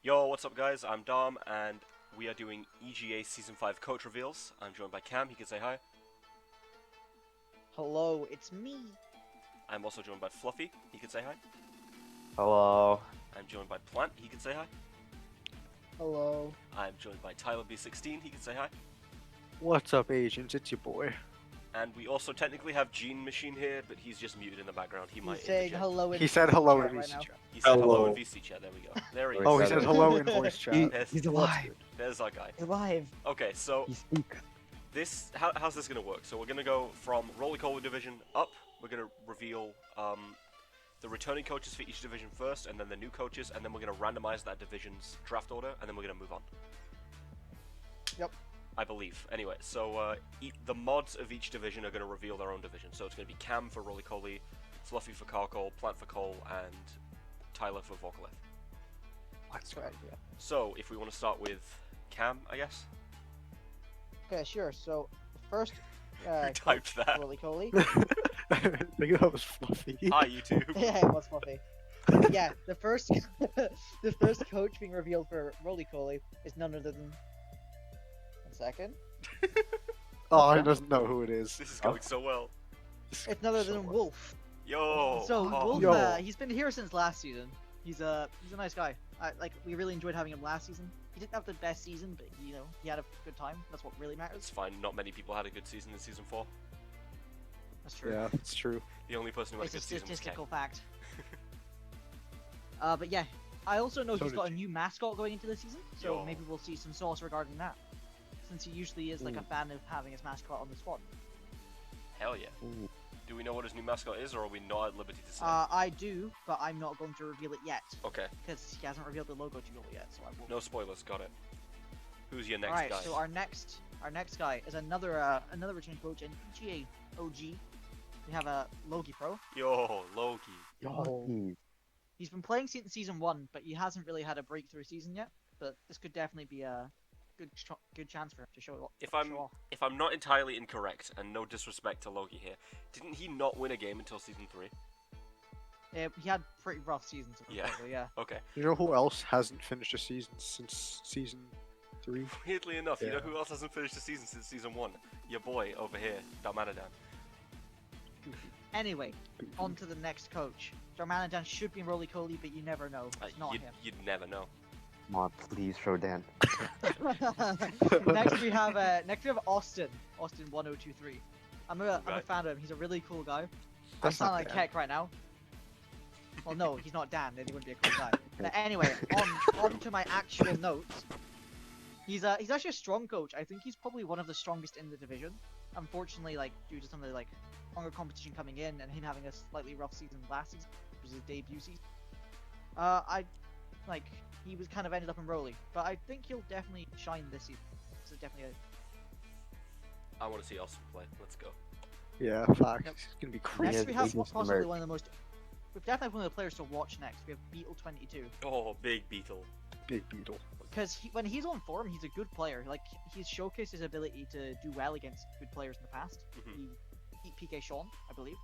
Yo, what's up guys? I'm Dom and we are doing EGA Season 5 coach reveals. I'm joined by Cam, he can say hi. Hello, it's me. I'm also joined by Fluffy, he can say hi. Hello. I'm joined by Plant, he can say hi. Hello. I'm joined by Tyler B16, he can say hi. What's up, agents? It's your boy. And we also technically have Gene Machine here, but he's just muted in the background. He might He's saying interject. hello in He said VC hello chat in right VC now. chat. He said hello in Hello. VC chat, there we go. There he Oh, is. he said hello in voice chat. There's, He's alive. there's our guy. He's alive. Okay, so He speaks. how's this gonna work? So we're gonna go from Roller Cola Division up. We're gonna reveal the returning coaches for each division first, and then the new coaches, and then we're gonna randomize that division's draft order, and then we're gonna move on. Yep. I believe. Anyway, so the mods of each division are gonna reveal their own division. So it's gonna be Cam for Roly Coly, Fluffy for Carcol, Plant for Cole, and Tyler for Vocalith. Let's go. Correct, yeah. So if we want to start with Cam, I guess. Okay, sure. So, the first Who typed that? Roly Coly. I think that was Fluffy. Hi, YouTube. Yeah, it was fluffy. Yeah, the first the first coach being revealed for Roly Coly is none other than... One second. Oh, he doesn't know who it is. This is going so well. It's none other than Wolf. Yo. So, oh. Wolf, Yo. he's been here since last season. He's a nice guy. We really enjoyed having him last season. He didn't have the best season, but he had a good time. That's what really It's matters. fine. Not many people had a good season in season 4. That's true. Yeah, it's true. The only person who had It's a a good season was Ken. statistical fact. But yeah, I also know So he's did got a you. new mascot going into the season, so Yo. maybe we'll see some sauce regarding that. Since he usually is like a fan of having his mascot on the spot. Hell yeah. Ooh. Do we know what his new mascot is, or are we not at liberty to say? I do, but I'm not going to reveal it yet Okay. because he hasn't revealed the logo to you yet, so I won't. No spoilers. Got it. Who's your next Alright, guy? so our next guy is another returning coach in EGA OG. We have a Logi Pro. Yo, Loki. Yo. He's been playing since season 1, but he hasn't really had a breakthrough season yet. But this could definitely be a good chance for him to show If off. I'm not entirely incorrect, and no disrespect to Loki here, didn't he not win a game until season 3? He had pretty rough seasons. Yeah. Yeah. Okay. You know who else hasn't finished a season since season 3? Weirdly enough, you know Yeah. who else hasn't finished a season since season 1? Your boy over here, Dalmanadan. Anyway, on to the next coach. Darmanadan should be in Roly Coly, but you never know. It's not him. You'd never know. Come on, please, Rodan. next we have Austin. Austin 1023. I'm a Right. fan of him. He's a really cool guy. I That's sound not like Dan. Keck right now. Well, no, he's not Dan. Then he wouldn't be a cool guy. But anyway, on to my actual notes. He's actually a strong coach. I think he's probably one of the strongest in the division. Unfortunately, like due to some of the stronger competition coming in and him having a slightly rough season last season, which was his debut season. He was kind of ended up in Roly, but I think he'll definitely shine this season. This is definitely I want to see Austin play. Let's go. Yeah, fact. Yep. It's gonna be Next crazy. we have Agents of possibly America. one of the most. We've definitely one of the players to watch next. We have Beetle 22 Oh, big Beetle. Big Beetle. because when he's on form, he's a good player. Like he's showcased his ability to do well against good players in the past. Mhm. He beat PK Sean, I believe.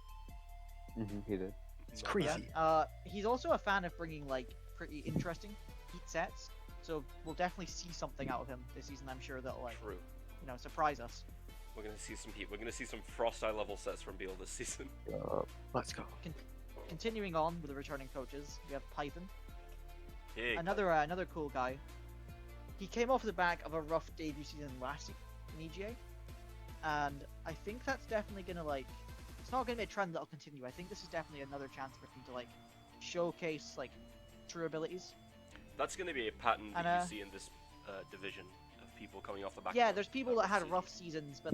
He did. It's Not crazy. bad. He's also a fan of bringing pretty interesting heat sets. So we'll definitely see something out of him this season. I'm sure that'll True. surprise us. We're gonna see some heat. We're gonna see some Frost Eye level sets from Beal this season. Let's go. Continuing on with the returning coaches, we have Python. Big. Another cool guy. He came off the back of a rough debut season last year in EGA, and I think that's definitely gonna it's not gonna be a trend that'll continue. I think this is definitely another chance for him to showcase true abilities. That's gonna be a pattern that And, you see in this division of people coming off the back. Yeah, of there's people a that had season. rough seasons, but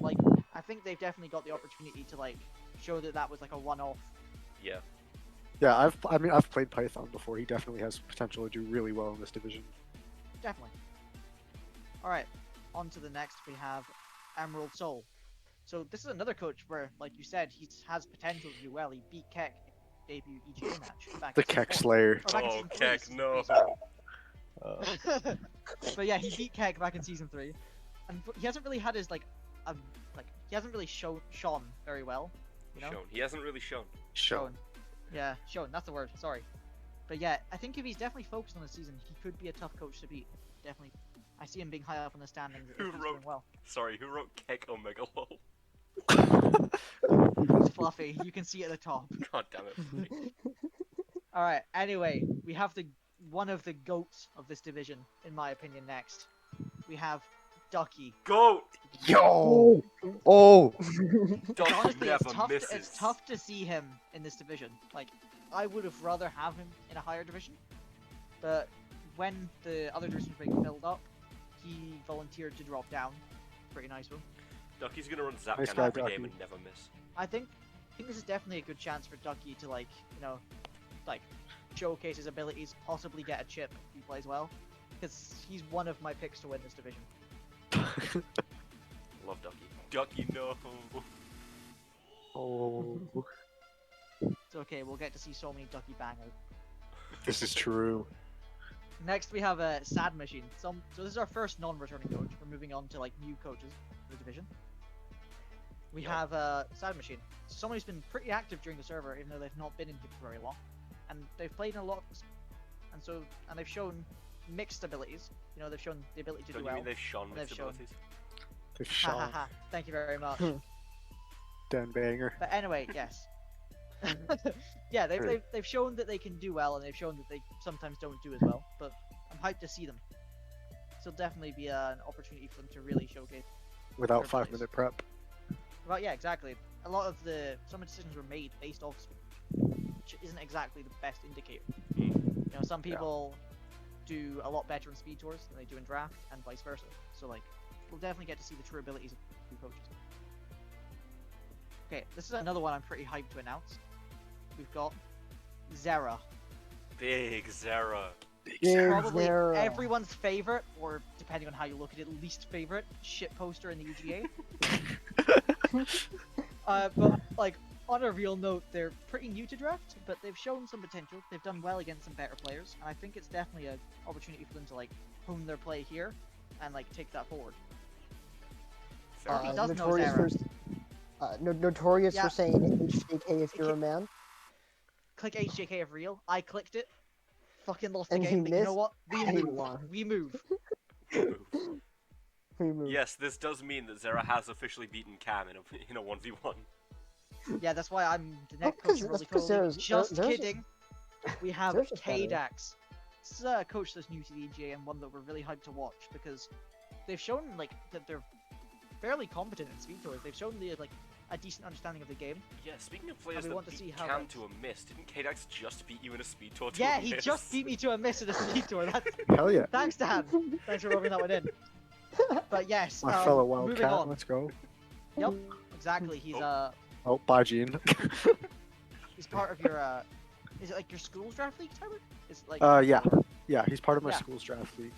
I think they've definitely got the opportunity to show that was a one-off. Yeah. Yeah, I've played Python before. He definitely has potential to do really well in this division. Definitely. Alright, on to the next we have Emerald Soul. So this is another coach where, like you said, he has potential to do well. He beat Keck in his debut EGA match. Back The in season Keck 4. Slayer. Or back in Oh, season 3, Keck, season no. 3, sorry. But yeah, he beat Keck back in season 3. And he hasn't really had his he hasn't really shone very well. You know? Shown. He hasn't really shown. Shown. Yeah, shown. That's the word. Sorry. But yeah, I think if he's definitely focused on the season, he could be a tough coach to beat. Definitely. I see him being high up on the standings if Who he's wrote- doing well. Sorry, who wrote Kek Omega lol? It's Fluffy. You can see it at the top. God damn it. Fluffy. Alright, anyway, we have one of the goats of this division, in my opinion, next. We have Ducky. Goat! Yo! Oh! Ducky Honestly, never it's misses. tough to see him in this division. Like, I would have rather have him in a higher division, but when the other divisions were being filled up, he volunteered to drop down. Pretty nice one. Ducky's gonna run Zapcan Nice guy, every game Ducky. and never miss. I think this is definitely a good chance for Ducky to, like, you know, like, showcase his abilities, possibly get a chip if he plays well, because he's one of my picks to win this division. Love Ducky. Ducky, no! Oh, It's okay, we'll get to see so many Ducky bangers. this is true. Next we have a Sad Machine. So this is our first non-returning coach. We're moving on to like new coaches for the division. We Yep. have a Sad Machine. Someone who's been pretty active during the server, even though they've not been in here for very long, and they've played in a lot, and they've shown mixed abilities. You know, they've shown the ability to Don't do you well. mean they've shone and with they've shown- abilities? They've Ha ha shot ha! Thank you very much. Dan Banger. But anyway, yes. Yeah, True. they've shown that they can do well, and they've shown that they sometimes don't do as well. But I'm hyped to see them. So definitely be an opportunity for them to really showcase. Without Fair 5-minute prep. Well, yeah, exactly. A lot of some decisions were made based off speed, which isn't exactly the best indicator. You know, some people do a lot better in speed tours than they do in draft, and vice versa. So like, we'll definitely get to see the true abilities of two coaches. Okay, this is another one I'm pretty hyped to announce. We've got Zera. Big Zera. Big Probably Zera. everyone's favorite, or depending on how you look at it, least favorite shit poster in the EGA. But like, on a real note, they're pretty new to draft, but they've shown some potential. They've done well against some better players, and I think it's definitely an opportunity for them to like hone their play here and like take that forward. Fair he enough. does know notorious Zara. notorious Yeah. for saying HJK if you're a man. Click HJK if real. I clicked it. Fucking lost the And he game, but you know missed, what? We and he move. won. We move. Move. We moved. Yes, this does mean that Zera has officially beaten Cam in a 1v1. Yeah, that's why I'm the That's next coach because- of that's Rolly because Coly. Zera's- Just Zera's- kidding. We have Zera's just better. K-Dax. This is a coach that's new to the EGA and one that we're really hyped to watch because they've shown like that they're fairly competent in speed tours. They've shown like a decent understanding of the game. Yeah, speaking of players we that want to beat see how Cam that's- to a miss, didn't K-Dax just beat you in a speed tour to Yeah, a he miss? just beat me to a miss in a speed tour. That's... Hell yeah. Thanks, Dan. Thanks for rubbing that one in. But yes, My fellow moving Wildcat, on. let's go. Yep, exactly. He's Oh, bye, Gene. he's part of your is it like your school's draft league, Tyler? Is it like Yeah. Yeah, he's part of my Yeah. school's draft league.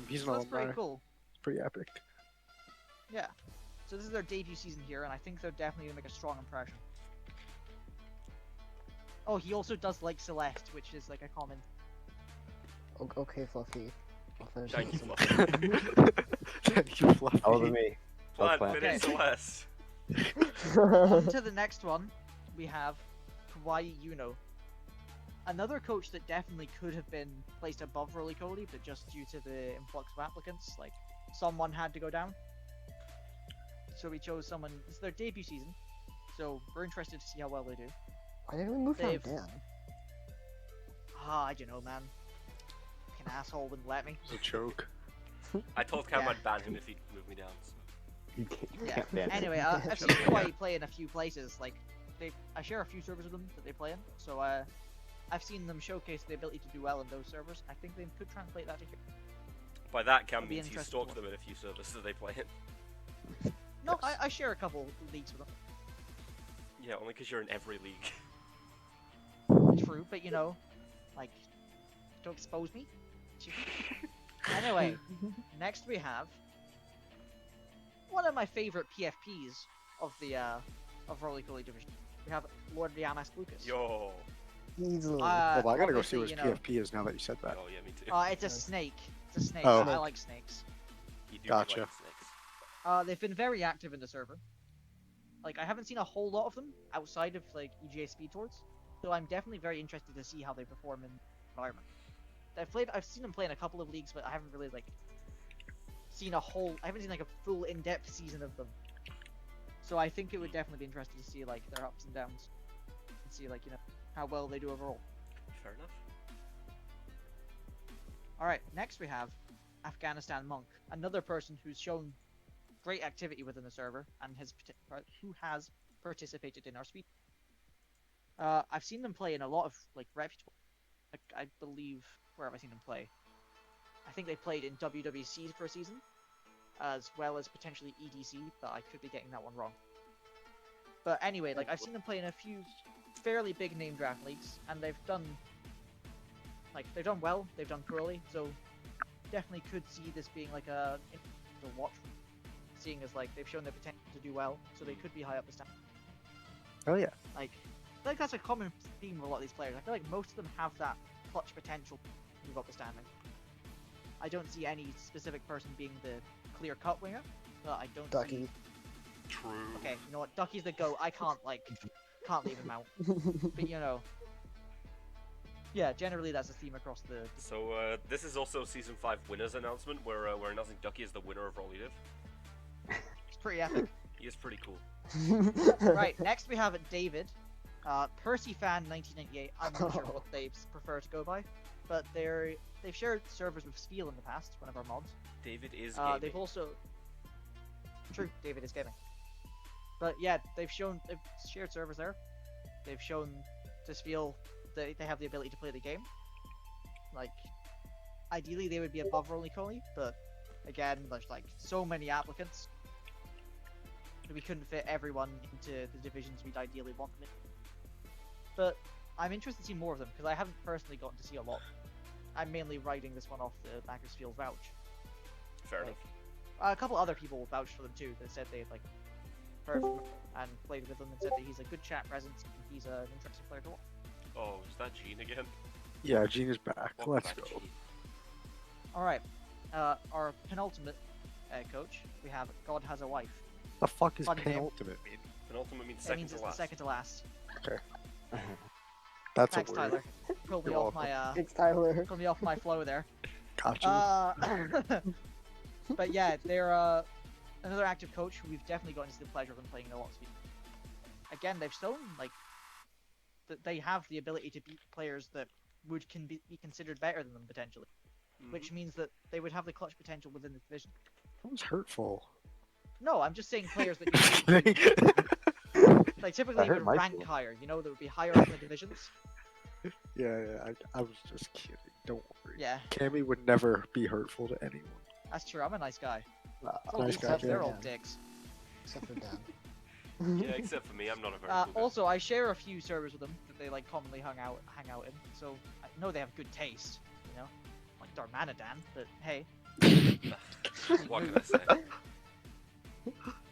He's an So that's pretty alumni. cool. It's pretty epic. Yeah. So this is their debut season here, and I think they're definitely gonna make a strong impression. Oh, he also does like Celeste, which is like a common. Okay, Fluffy. I'll finish Thank you, this. Fluffy. Thank you, Fluffy. That wasn't me. Plan, Plan. finish Celeste. On to the next one, we have Kawaii Yuno. Another coach that definitely could have been placed above Roly Coly, but just due to the influx of applicants, like someone had to go down. So we chose someone. It's their debut season, so we're interested to see how well they do. Why didn't we move down They've- Dan? I don't know, man. Fucking asshole wouldn't let me. It's a joke. I told Cam Yeah. I'd ban him if he'd move me down. So. You can't, you Yeah. can't ban him. Anyway, I've seen Kawaii play in a few places. Like, I share a few servers with them that they play in. So I've seen them showcase the ability to do well in those servers. I think they could translate that to here. By that, Cam It'll be means he's interesting to stalked them in a few servers that they play in. No, I share a couple leagues with them. Yeah, only because you're in every league. True, but you know, like, don't expose me. Anyway, next we have one of my favorite PFPs of the of Roly Coly division. We have Lord Yamas Lucas. Yo. Easily. Well, I gotta go see obviously, what his you know, PFP is now that you said that. Oh yeah, me too. It's a snake. It's a snake. Oh. I like snakes. You do Gotcha. like snakes. They've been very active in the server. Like, I haven't seen a whole lot of them outside of like EGA speed tours, so I'm definitely very interested to see how they perform in environment. I've seen him play in a couple of leagues, but I haven't really like seen I haven't seen like a full in-depth season of them. So I think it would definitely be interesting to see like their ups and downs, and see like how well they do overall. Fair enough. All right, next we have Afghanistan Monk, another person who's shown great activity within the server and who has participated in our speed. I've seen them play in a lot of like reputable. Like, I believe where have I seen them play? I think they played in WWC for a season, as well as potentially EDC, but I could be getting that one wrong. But anyway, like I've seen them play in a few fairly big name draft leagues, and they've done well, they've done poorly, so definitely could see this being like a watch, seeing as like they've shown their potential to do well, so they could be high up the standing. Oh yeah. Like, I think that's a common theme with a lot of these players. I feel like most of them have that clutch potential to move up the standing. I don't see any specific person being the clear-cut winger, but I don't Ducky. see... True. Okay, you know what? Ducky's the GOAT. I can't leave him out. But yeah, generally that's a theme across the... So this is also season 5 winners announcement, where we're announcing Ducky as the winner of Rollidiv. It's pretty epic. He is pretty cool. Right, next we have David. Percy Fan 1998. I'm not sure what they prefer to go by, but they've shared servers with Spiel in the past, one of our mods. David is gaming. They've also... True, David is gaming. But yeah, they've shared servers there. They've shown to Spiel that they have the ability to play the game. Like, ideally they would be above Roly Coly, but again, there's like so many applicants that we couldn't fit everyone into the divisions we'd ideally want them in. But I'm interested to see more of them, because I haven't personally gotten to see a lot. I'm mainly writing this one off the Bakersfield vouch. Fair enough. A couple other people vouched for them too, that said they'd like heard from him and played with him and said that he's a good chat presence and he's an interesting player to watch. Oh, is that Gene again? Yeah, Gene is back. Welcome Let's back, go. Gene. Alright, our penultimate coach, we have God Has a Wife. The fuck is Funny name. penultimate mean? Penultimate means That second means to it's last. the second to last. That's Thanks, a word. Tyler. Pulled me You're off my Thanks, Tyler. pulled me off my flow there. Gotcha. But yeah, they're another active coach who we've definitely gotten to the pleasure of them playing in a lot of speed. Again, they've shown like that they have the ability to beat players that can be considered better than them potentially, which means that they would have the clutch potential within the division. That was hurtful. No, I'm just saying players that you like typically hurt would my rank feelings. higher. You know, that would be higher up in the divisions. Yeah, I was just kidding. Don't worry. Yeah, Cammy would never be hurtful to anyone. that's true. I'm a nice guy. Nice guy, Except they're Cammy. all dicks. Except for Dan. Yeah, except for me, I'm not a very cool guy. Also, I share a few servers with them that they like commonly hang out in, so I know they have good taste. You know, like Darmanadan, but hey. What can I say?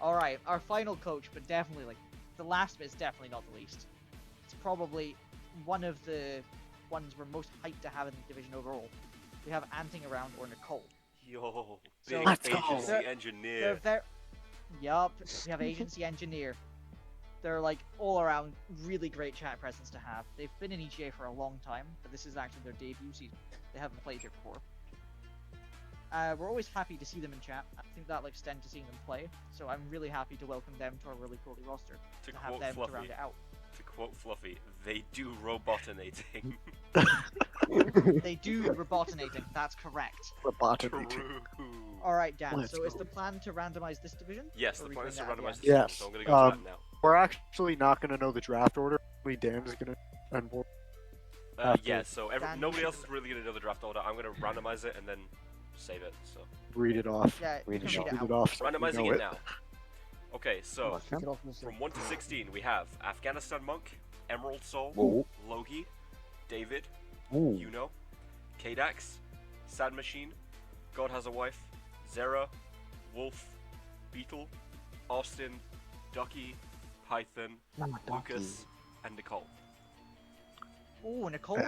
All right, our final coach, but definitely like the last bit is definitely not the least. It's probably one of the ones we're most hyped to have in the division overall. We have Anting Around or Nicole. Yo, So- big Let's go. agency They're engineer. very, yup. We have agency engineer. They're like all around really great chat presence to have. They've been in EGA for a long time, but this is actually their debut season. They haven't played here before. We're always happy to see them in chat. I think that'll extend to seeing them play, so I'm really happy to welcome them to our really cool roster. To To have quote them to round Fluffy, it out. to quote Fluffy, they do robotonating. They do robotonating, that's correct. Lobotomy. True. Alright, Dan, Let's so is go. the plan to randomize this division? Yes, Or the we plan bring is to that at the randomize end? this Yes, one, so I'm gonna go to that now. We're actually not going to know the draft order. Only Dan's going to onboard. After- Yeah, so Dan, nobody you else should- is really gonna know the draft order. I'm gonna randomize it and then save it. So Read it off. Yeah, you Read can it read out. it Read out. it off. so we randomizing know it now. Okay, so Kick it off from the from 1 to 16, we have Afghanistan Monk, Emerald Soul, Whoa. Logi, David, Ooh. Yuno, Kdax, Sad Machine, God Has a Wife, Zera, Wolf, Beetle, Austin, Ducky, Python, Lucas, and Nicole. Ooh, Nicole.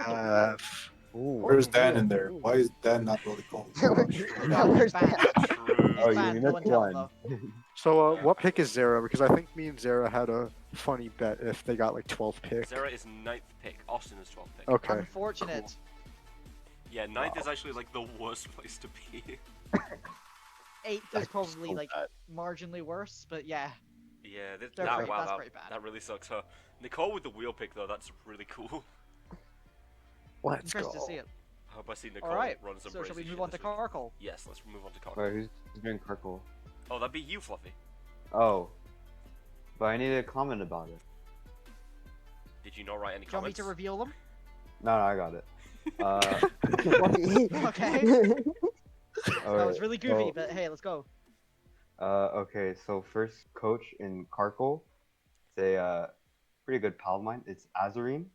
Ooh. Where's Dan in there? Why is Dan not really cold? Where's Ban. Dan? True. Oh, you Ban, mean no that's one tell him, one. though. So, what pick is Zera? Because I think me and Zera had a funny bet if they got like 12th pick. Zera is 9th pick. Austin is 12th pick. Okay. Unfortunate. Yeah, ninth is actually like the worst place to be. 8th is probably so like bad. marginally worse, but yeah, Yeah, They're that, pretty- wow, that's that, pretty bad. that really sucks, huh? Nicole with the wheel pick though, that's really cool. Let's go. interested to see it. I hope I see Nicole Alright, run some so shall we crazy move shit on to this week. Carkle? Yes, let's move on to Cock. Alright, who's doing Karkle? Oh, that'd be you, Fluffy. Oh. But I need a comment about it. Did you not write any Do you want me comments? to reveal them? No, I got it. Okay. That was really goofy, but hey, let's go. Okay, so first coach in Karkle, it's a pretty good pal of mine. It's Azarine.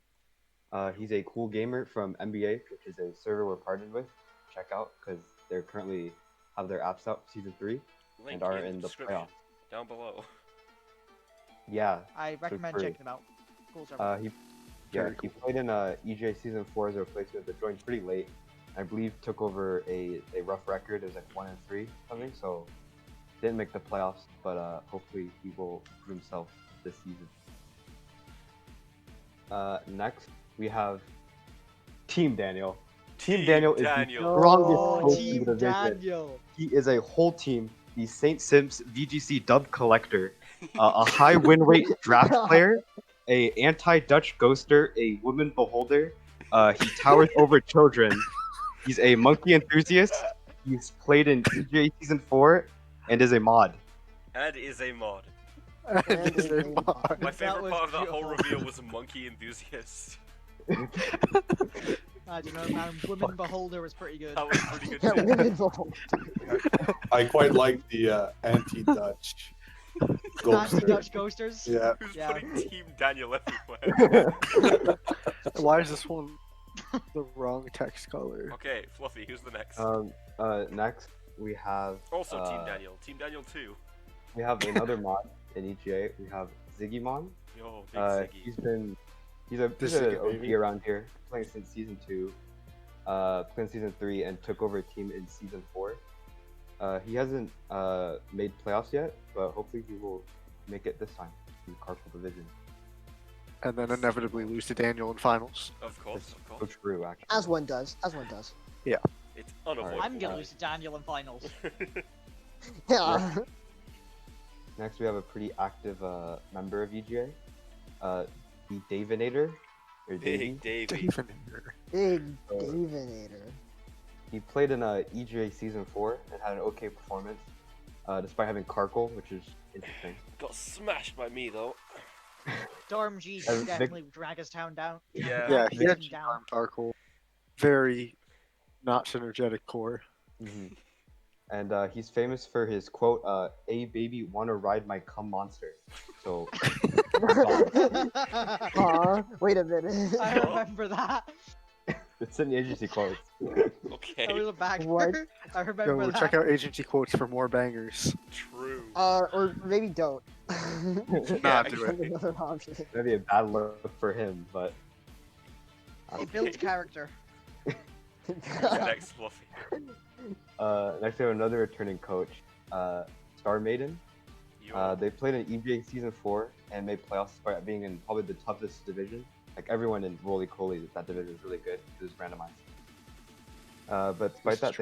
He's a cool gamer from NBA, which is a server we're partnered with. Check out, because they're currently have their apps out season 3 Link and are in in the description, playoffs. down below. Yeah, I recommend free. checking them out. Cool server. he Very he played in EGA season 4 as a replacement, but joined pretty late. I believe took over a rough record. It was like 1-3 something, so didn't make the playoffs. But hopefully he will prove himself this season. Next we have Team Daniel. Team Daniel is the Daniel. strongest Oh, coach in Team the division. Daniel. He is a whole team. The St. Sims VGC dub collector, a high win rate draft player, a anti-Dutch ghoster, a woman beholder. He towers over children. He's a monkey enthusiast. He's played in EJ season 4 and is a mod. And is a mod. And it's a mod. My favorite was part of that whole beautiful. reveal was a monkey enthusiast. I don't know, man. Woman Beholder was pretty good. That was pretty good Yeah, too. women vote. I quite like the anti-Dutch ghost. Anti-Dutch ghosters. Yeah. Who's Yeah. putting Team Daniel everywhere? Why is this one the wrong text color? Okay, Fluffy, who's the next? Next we have Also Team uh, Daniel. Team Daniel 2. we have another mod in EGA. We have Ziggymon. Yo, big Ziggy. He's a Ziggy OG baby. around here, playing since season 2, playing season 3, and took over a team in season 4. He hasn't made playoffs yet, but hopefully he will make it this time in the Karkle division. And then inevitably lose to Daniel in finals. Of course, of course. Coach Brew, actually. As one does. As one does. It's unavoidable. I'm gonna lose to Daniel in finals. Yeah. Next, we have a pretty active member of EGA, the Davinator, or Davey. Big Davey. Davinator. Big Davinator. He played in EGA season 4 and had an okay performance, despite having Karkle, which is interesting. Got smashed by me though. Storm G Uh, can definitely drag his town down. Yeah. Yeah, he had Him down. charm Tarkle. Very not synergetic core. Hmm. And he's famous for his quote, "A baby wanna ride my cum monster." So Aw, wait a minute. I remember that. it's in the agency quotes. Okay. I was a bagger. What? I remember Go that. check out agency quotes for more bangers. True. Or maybe don't. Nah, Yeah, do it. Another option. That'd be a bad look for him, but It builds character. Who's next, Fluffy? next we have another returning coach, Star Maiden. Yo. They played in EGA season 4 and made playoffs despite being in probably the toughest division. Like everyone in Roly Coly, that division is really good. It was randomized. But despite that,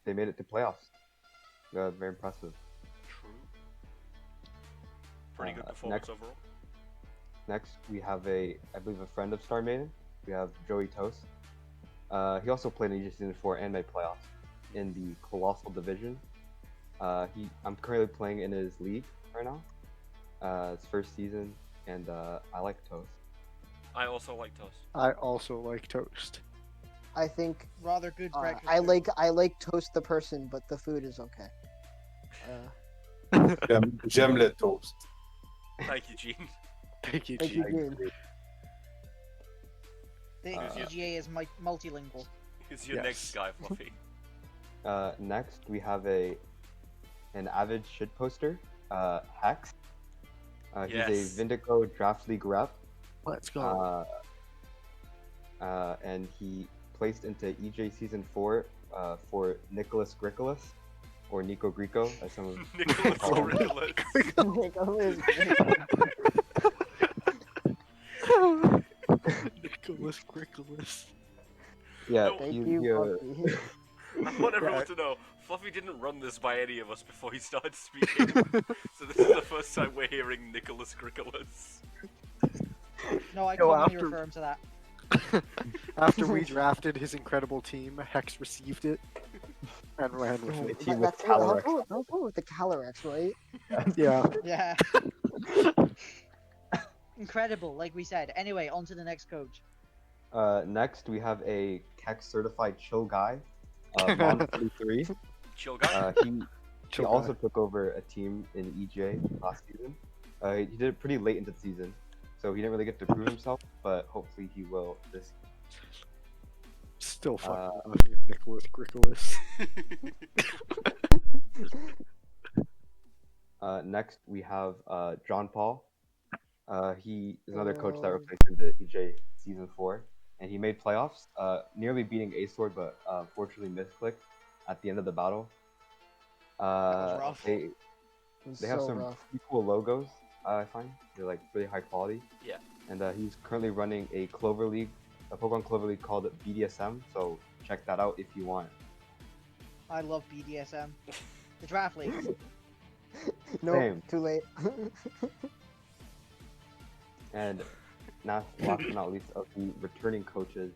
they made it to playoffs. Very impressive. True. Pretty good performance overall. Next, we have I believe, a friend of Star Maiden. We have Joey Toast. He also played in EGA season 4 and made playoffs in the Colossal division. I'm currently playing in his league right now. It's first season, and I like Toast. I also like Toast. I also like toast. I think Rather good breakfast. I like Toast the person, but the food is okay. J'aime le toast. Thank you, Gene. Thank you, Thank G. you, Gene. The EGA is multilingual. Who's your Yes. next guy, Fluffy? Next, we have an avid shitposter, Hex. He's Yes. a Vindico Draft League rep, Let's go. and he placed into EJ Season 4 for Nicholas Gricolis, or Nico Grico, as some of Nicholas call him. Ridiculous. Nicholas Gricolis. Yeah, No. Thank he, you, he, Buffy. I want everyone to know, Fluffy didn't run this by any of us before he started speaking. So this is the first time we're hearing Nicholas Grigolas. No, I Yo, commonly after- refer him to that. After we drafted his incredible team, Hex received it and ran with A it. team with That's it. I'll Calyrex. go with the Calyrex, right? Yeah. Yeah. Incredible, like we said. Anyway, on to the next coach. Next, we have a Keck certified chill guy, Mon43. Chill guy. He Chill also guy. took over a team in EGA last season. He did it pretty late into the season, so he didn't really get to prove himself, but hopefully he will this. Still fucking laughing at Nicholas Grigolas. Next, we have John Paul. He is another coach that Oh. replaced him to EJ Season 4, and he made playoffs, nearly beating A-Sword, but unfortunately misclicked at the end of the battle. was rough. They It's have so some rough. pretty cool logos, I find. They're like really high quality. Yeah. And he's currently running a Clover League, a Pokemon Clover League called BDSM, so check that out if you want. I love BDSM. The draft league. Nope, Same. too late. And last but not least, of the returning coaches,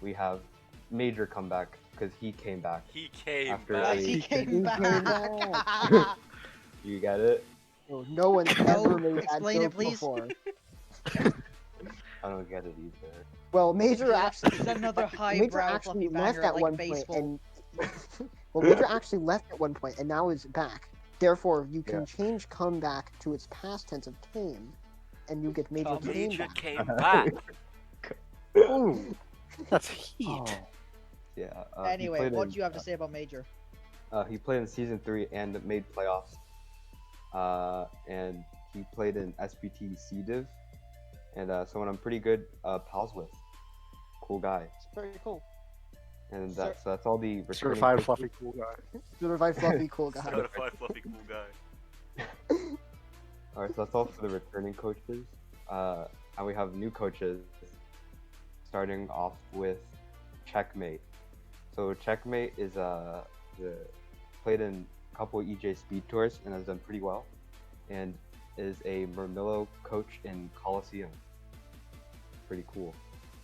we have major comeback because he came back. He came After back. a- He came He back. came You get it? No one's ever made that explain it, joke please. before. I don't get it either. Well, Major Yeah, actually. it's another Major highbrow actually fluffy left banger at like one baseball. point, and well, Major actually left at one point, and now is back. Therefore, you can change comeback to its past tense of came, and you get Major Come. came Major back. came back. Ooh, that's heat. Oh. Yeah. he Anyway, played what in- do you have to say about Major? He played in Season 3 and made playoffs. And he played in SPT C Div, and someone I'm pretty good pals with. Cool guy. It's very cool. And Cer- so that's all the returning Certified coaches. fluffy cool guy. Certified fluffy cool guy. Certified fluffy cool guy. Alright, so that's all for the returning coaches. And we have new coaches, starting off with Checkmate. So Checkmate is played in a couple of EJ Speed Tours and has done pretty well, and is a Murmillo coach in Coliseum. Pretty cool.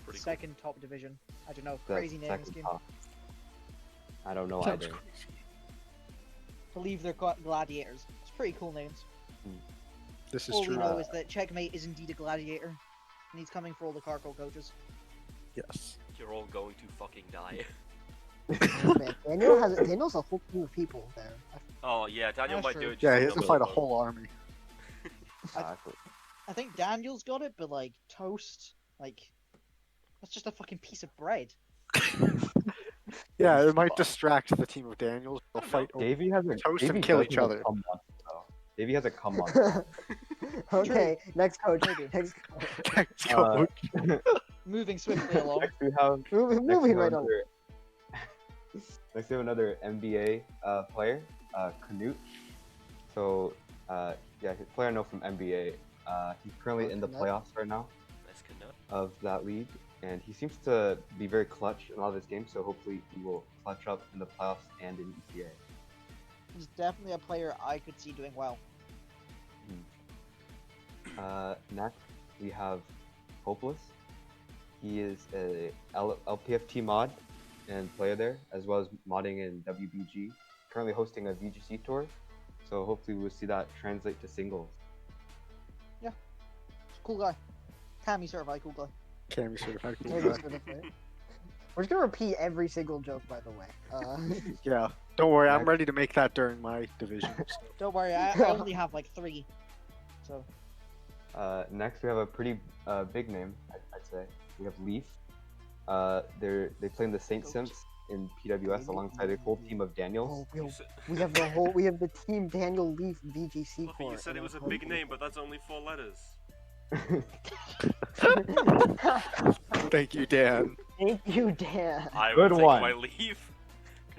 Pretty cool. Second top division. I don't know. That's Crazy name second scheme. top. I don't know Sounds either. crazy. Believe they're gladiators. It's pretty cool names. This is All true. we know is that Checkmate is indeed a gladiator, and he's coming for all the Carco coaches. Yes. You're all going to fucking die. Oh, man. Daniel's a whole team of people there. Oh yeah, Daniel That's might true. do it. Just Yeah, to he has to double fight a vote. whole army. Exactly. I think Daniel's got it, but like Toast, like that's just a fucking piece of bread. Yeah, it might distract the team of Daniels. They'll fight over. Davey has a Toast Davey and kill does each have a other. come on, though. Davey has a come on. Okay, next coach. Maybe. Next coach. Thanks, coach. Moving swiftly along. Next we have Moving next we have right on. another- Next we have another NBA player, Canute. So yeah, his player I know from NBA. He's currently in the Canute. playoffs right now Nice canoe. of that league, and he seems to be very clutch in a lot of his games. So hopefully he will clutch up in the playoffs and in ETA. He's definitely a player I could see doing well. Next, we have Hopeless. He is a LPFT mod and player there, as well as modding in WBG. Currently hosting a VGC tour, so hopefully we'll see that translate to singles. Cool guy. Cammy certified cool guy. Cammy certified cool Maybe guy. it's gonna fit. We're just gonna repeat every single joke, by the way. Yeah. Don't worry, I'm ready to make that during my division. So. Don't worry, I only have like 3. So Next, we have a pretty big name, I'd say. We have Leaf. They play in the Saint Sims in PWS alongside a whole team of Daniels. Oh, You said, we have the team Daniel Leaf VGC Fluffy, core. you said it and was a it's big like- name, but that's only 4 letters. Thank you, Dan. Thank you, Dan. I Good will take one. my leave.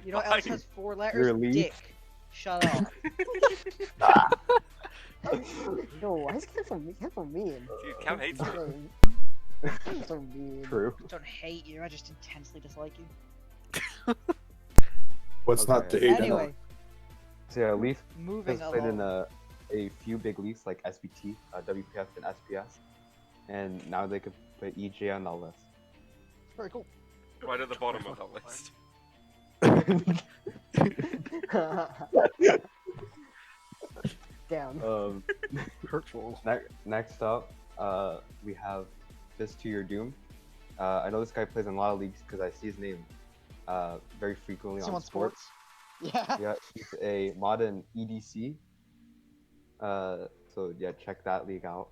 you know what else Goodbye. has 4 letters? Your leaf? Dick. Shut up. No, why is Careful mean? Dude, Cam hates me. So mean. True. I don't hate you, I just intensely dislike you. What's not Okay. to hate? Anyway, So yeah, Leaf moving has played in along. a few big leagues like SBT, WPF, and SPS, and now they can play EGA on that list. Very cool. Right at the bottom of that list. Damn. Hurtful. Next up, we have Fist to Your Doom. I know this guy plays in a lot of leagues because I see his name very frequently See him on on sports. Yeah. Yeah, he's a mod in EDC. So yeah, check that league out.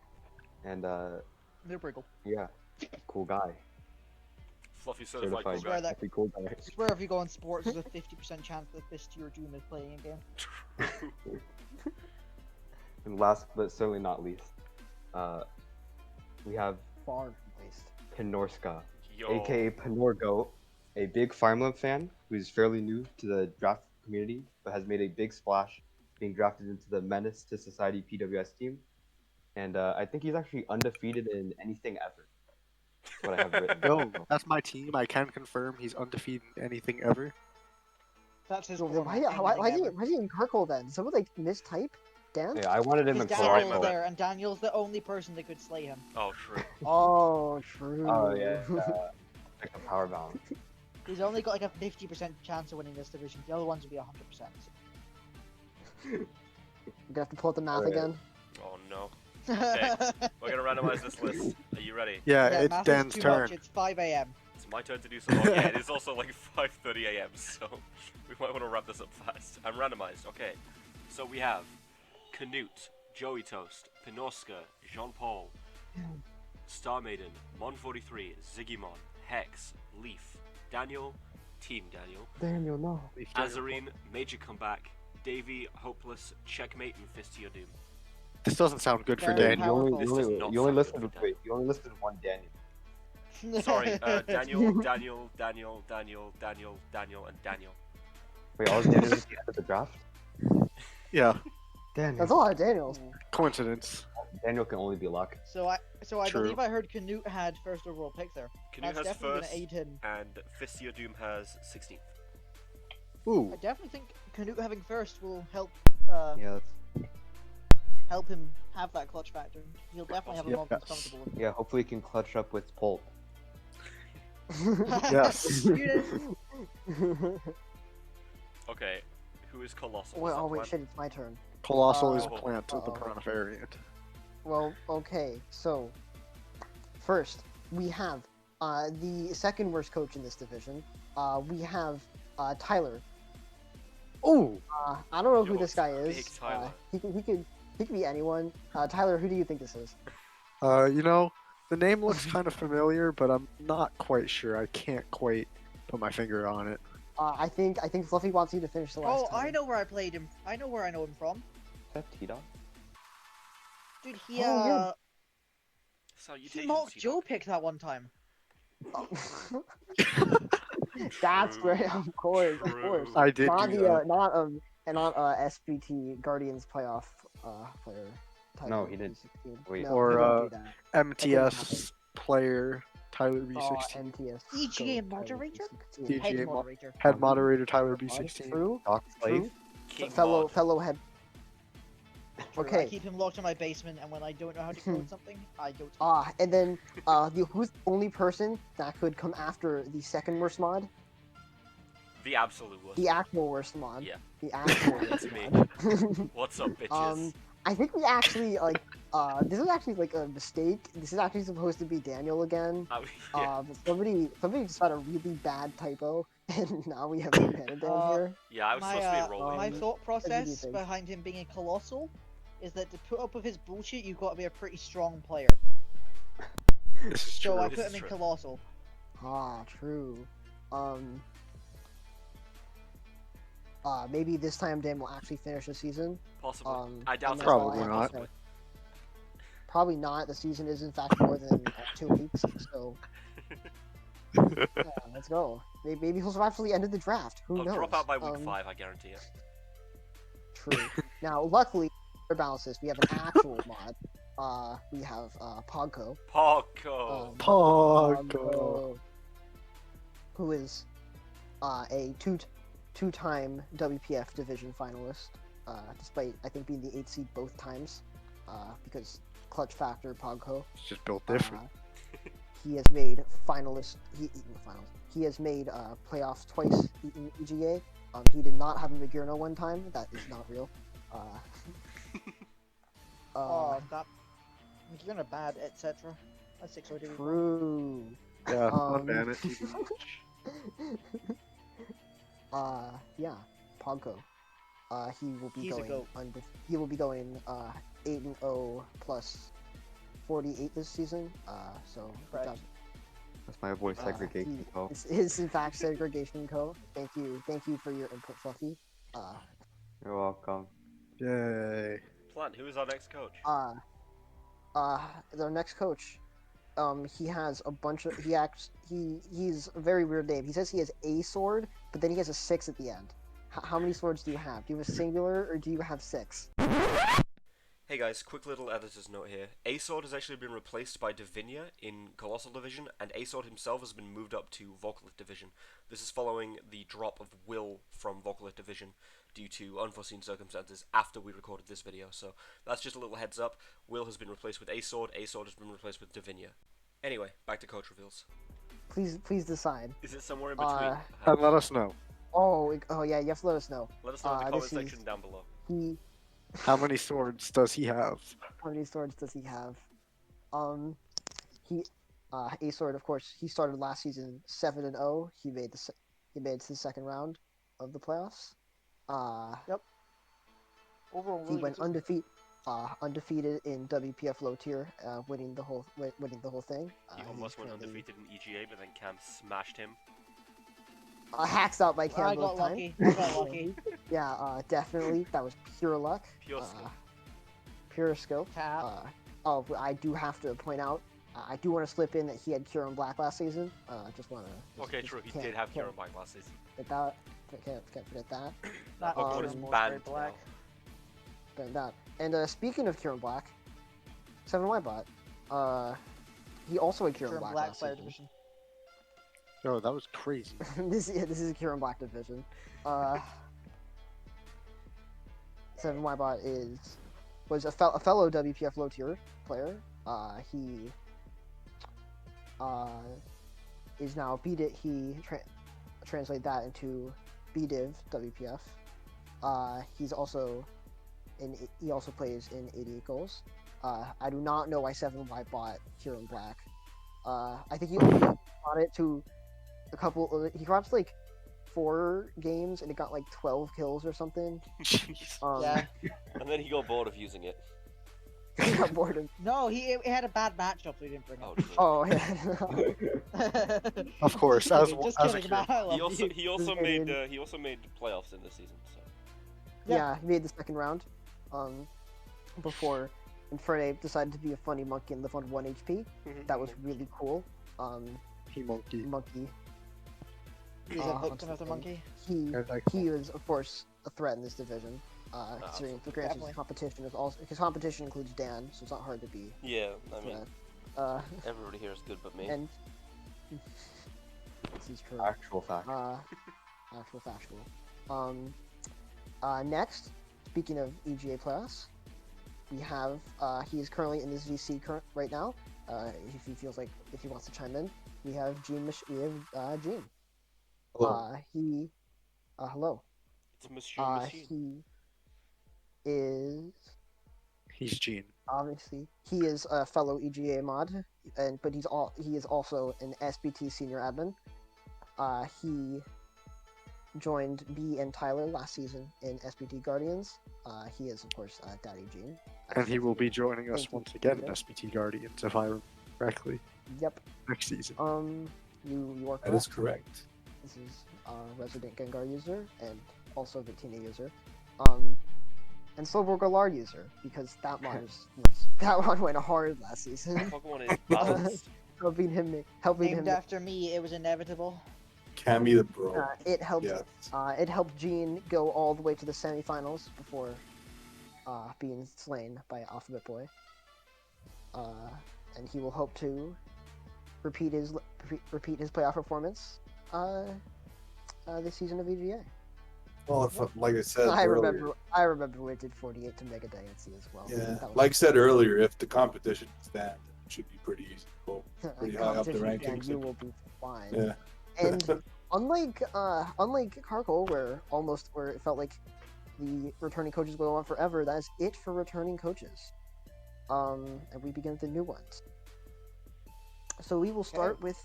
And They're pretty cool. yeah, cool guy. Fluffy certified Certified cool Swear guy. that- pretty cool guy. I swear if you go on sports, there's a 50% chance that Fist to Your Doom is playing a game. And last but certainly not least, we have Far least. Pinorska, Yo. aka Pinorgo, a big Farmland fan who's fairly new to the draft community, but has made a big splash being drafted into the Menace to Society PWS team. And I think he's actually undefeated in anything ever. That's what I have written. Yo, that's my team. I can confirm he's undefeated in anything ever. That's his So format, why is anything he ever. in Kirkle then? Did someone like mistype? Dan? Yeah, I wanted him in Because Sorry, Daniel's my Colossal. bad. there, and Daniel's the only person that could slay him. Oh, true. Oh, true. Oh yeah, like the power balance. He's only got like a 50% chance of winning this division. The other ones would be 100%. You're gonna have to pull up the math Alright. again. Oh no. Okay. We're gonna randomize this list. Are you ready? Yeah, Yeah, it's math is Dan's too turn. much. It's 5 a.m. It's my turn to do some. Oh, yeah, it is also like 5:30 a.m. So we might want to wrap this up fast. I'm randomized. Okay. So we have Canute, Joey Toast, Pinorska, Jean-Paul, Star Maiden, Mon43, Ziggy Hex, Leaf, Daniel, Team Daniel, Daniel, no. Azarine, Major Comeback, Davey, Hopeless, Checkmate, and Fist to Your Doom. This doesn't sound good for Very Daniel. powerful. This You does only, not you only sound listed good for wait, you only listed one Daniel. Sorry, Daniel, and Daniel. Wait, all Daniels at the end of the draft? Yeah, Daniel. That's a lot of Daniels. coincidence. Daniel can only be luck. So I True. believe I heard Canute had first overall pick there. Canute That's has definitely first, gonna aid him. and Fist to Your Doom has 16th. Ooh, I definitely think Canute having first will help Yeah, help him have that clutch factor. He'll definitely have a more Yes. comfortable with. yeah. Hopefully, he can clutch up with Pulp. Yes. You know, Okay, who is Colossal? Well, Is that oh wait, Plan? shit, it's my turn. Colossal is a Oh. plant of the Uh-oh. Piranha variant. Well, okay, so first we have the second worst coach in this division. We have Tyler. Ooh, I don't know Yo, who this guy big is. Tyler. He could be anyone. Tyler, who do you think this is? you know, the name looks kind of familiar, but I'm not quite sure. I can't quite put my finger on it. I think Fluffy wants you to finish the last oh, time. I know where I played him. I know where I know him from. Is that T-Dog? Dude, he Oh, yeah. Salutations, he mocked T-Dog. Joe pick that one time. That's True. great, of course, of True. course. I did Not do the that. not SBT Guardians playoff player. No, he didn't. 16. Wait. No, Or, he didn't do that. MTS player Tyler B16. MTS. EGA Go, moderator? Tyler B16. Head EGA mo- moderator. Head moderator Tyler B16. True. Doc Slave? True. King Fellow Mod. head. True, I Okay. keep him locked in my basement, and when I don't know how to code something, I go to. And then who's the only person that could come after the second worst mod? The absolute worst. The actual worst mod. Yeah. The actual That's worst me. mod. What's up, bitches? I think we actually like this is actually like a mistake. This is actually supposed to be Daniel again. Yeah. But somebody just had a really bad typo, and now we have Panda down here. Yeah, I was supposed to be rolling. My Um, thought what do you process think? behind him being a colossal is that to put up with his bullshit, you've got to be a pretty strong player. This is So true. I This put is him in true. colossal. True. Maybe this time Dan will actually finish the season. Possibly. Um, I doubt and it. that's all Probably I have to not. say. Probably not. The season is in fact more than 2 weeks, so yeah, let's go. Maybe he'll survive till the end of the draft. Who I'll knows? drop out by week 5, I guarantee it. True. Now, luckily, to balance this, we have an actual mod. we have Pogko. Pogko. Pogko. Who is a two-time WPF division finalist, despite I think being the 8th seed both times, because clutch factor Pogko. It's just built different. He has made finalist. He has made playoffs twice in EGA. He did not have a Magirno one time. That is not real. Oh, that. You're gonna bad, etc. That's 6 OD. True. Yeah, Um, unban it. Yeah, Pogko. He will be He's a going goat. he will be going 8-0 plus 48 this season. So Right. That's my boy segregation. He is in fact segregation co. Thank you for your input, Fluffy. You're welcome. Yay. Plant, who is our next coach? Their next coach. He has a bunch of he's a very weird name. He says he has a sword, but then he has a 6 at the end. How many swords do you have? Do you have a singular or do you have 6? Hey guys, quick little editor's note here. A-Sword has actually been replaced by Divinia in Colossal Division, and A-Sword himself has been moved up to Vocalith Division. This is following the drop of Will from Vocalith Division due to unforeseen circumstances after we recorded this video, so that's just a little heads up. Will has been replaced with A-Sword has been replaced with Divinia. Anyway, back to coach reveals. Please decide. Is it somewhere in between? And let us know. Oh yeah, you have to let us know. Let us know in the comment this section is- down below. How many swords does he have? How many swords does he have? A sword, of course. He started last season 7-0. He made it to the second round of the playoffs. Overall, He really went good season. undefeated in WPF low tier, winning the whole thing. He almost went undefeated in EGA, but then Cam smashed him. Hacks out by Cam I both got time. lucky. I got lucky. Yeah, definitely. That was pure luck. Pure skill. Pure skill. Cap. I do have to point out, I do want to slip in that he had Kieran Black last season. Just want to. Okay, true. He did have Kieran Black last season. Can't forget that. That Pokemon Kieran is was banned very black. But that. And speaking of Kieran Black, 7Y bot. He also had Kieran Kieran Black Black last player season. division. Oh, that was crazy. this is a Kieran Black division. 7Y bot was a fellow WPF low tier player. He is now BDiv. He translated that into BDiv WPF. He also plays in 88 goals. I do not know why 7Y bought Kieran Black. I think he only bought it to a couple. He cropped like 4 games and it got like 12 kills or something. Jeez. Yeah. And then he got bored of using it. He got bored of. No, he had a bad matchup, so he didn't bring Oh, it. dear. Oh yeah. Of course, Just as kidding, just as a kidding, kid. man. I love you. He also made playoffs in this season. So Yeah, he made the second round. Before Infernape decided to be a funny monkey and live on 1 HP. That was really cool. He monkey. Monkey. He's a victim of the monkey. He And I he is of course a threat in this division. Considering for granted his Definitely. competition is also his competition includes Dan, so it's not hard to be yeah, I a mean, threat. everybody here is good but me. And this is true. Actual fact. Actual factual. Next, speaking of EGA playoffs, we have he is currently in this VC right now. If he feels like if he wants to chime in, we have Gene. Gene. Hello. Hello. It's Monsieur Machine. He is He's Gene. obviously he is a fellow EGA mod, but he is also an SBT senior admin. He joined B and Tyler last season in SBT Guardians. He is of course Daddy Gene. And he will be joining us Thank you. once again in SBT Guardians, if I remember correctly, Yep. next season. You are That is correct. correct. This is resident Gengar user and also Victina user. And Slowbro Galar user, because that mod that one went hard last season. Pokemon is balanced. helping him Named after me, it was inevitable. Cammy the bro. it helped Yes. it helped Gene go all the way to the semifinals before being slain by Alphabet Boy. and he will hope to repeat his playoff performance this season of EGA. Well, if, like I said I earlier, remember when it did 48 to Mega Dynasty as well. yeah, That was- like I said earlier, if the competition is that, it should be pretty easy to go pretty high up the competition, rankings. you will be fine. Yeah. And unlike Carkle, where it felt like the returning coaches will go on forever, that is it for returning coaches. And we begin with the new ones. So we will start with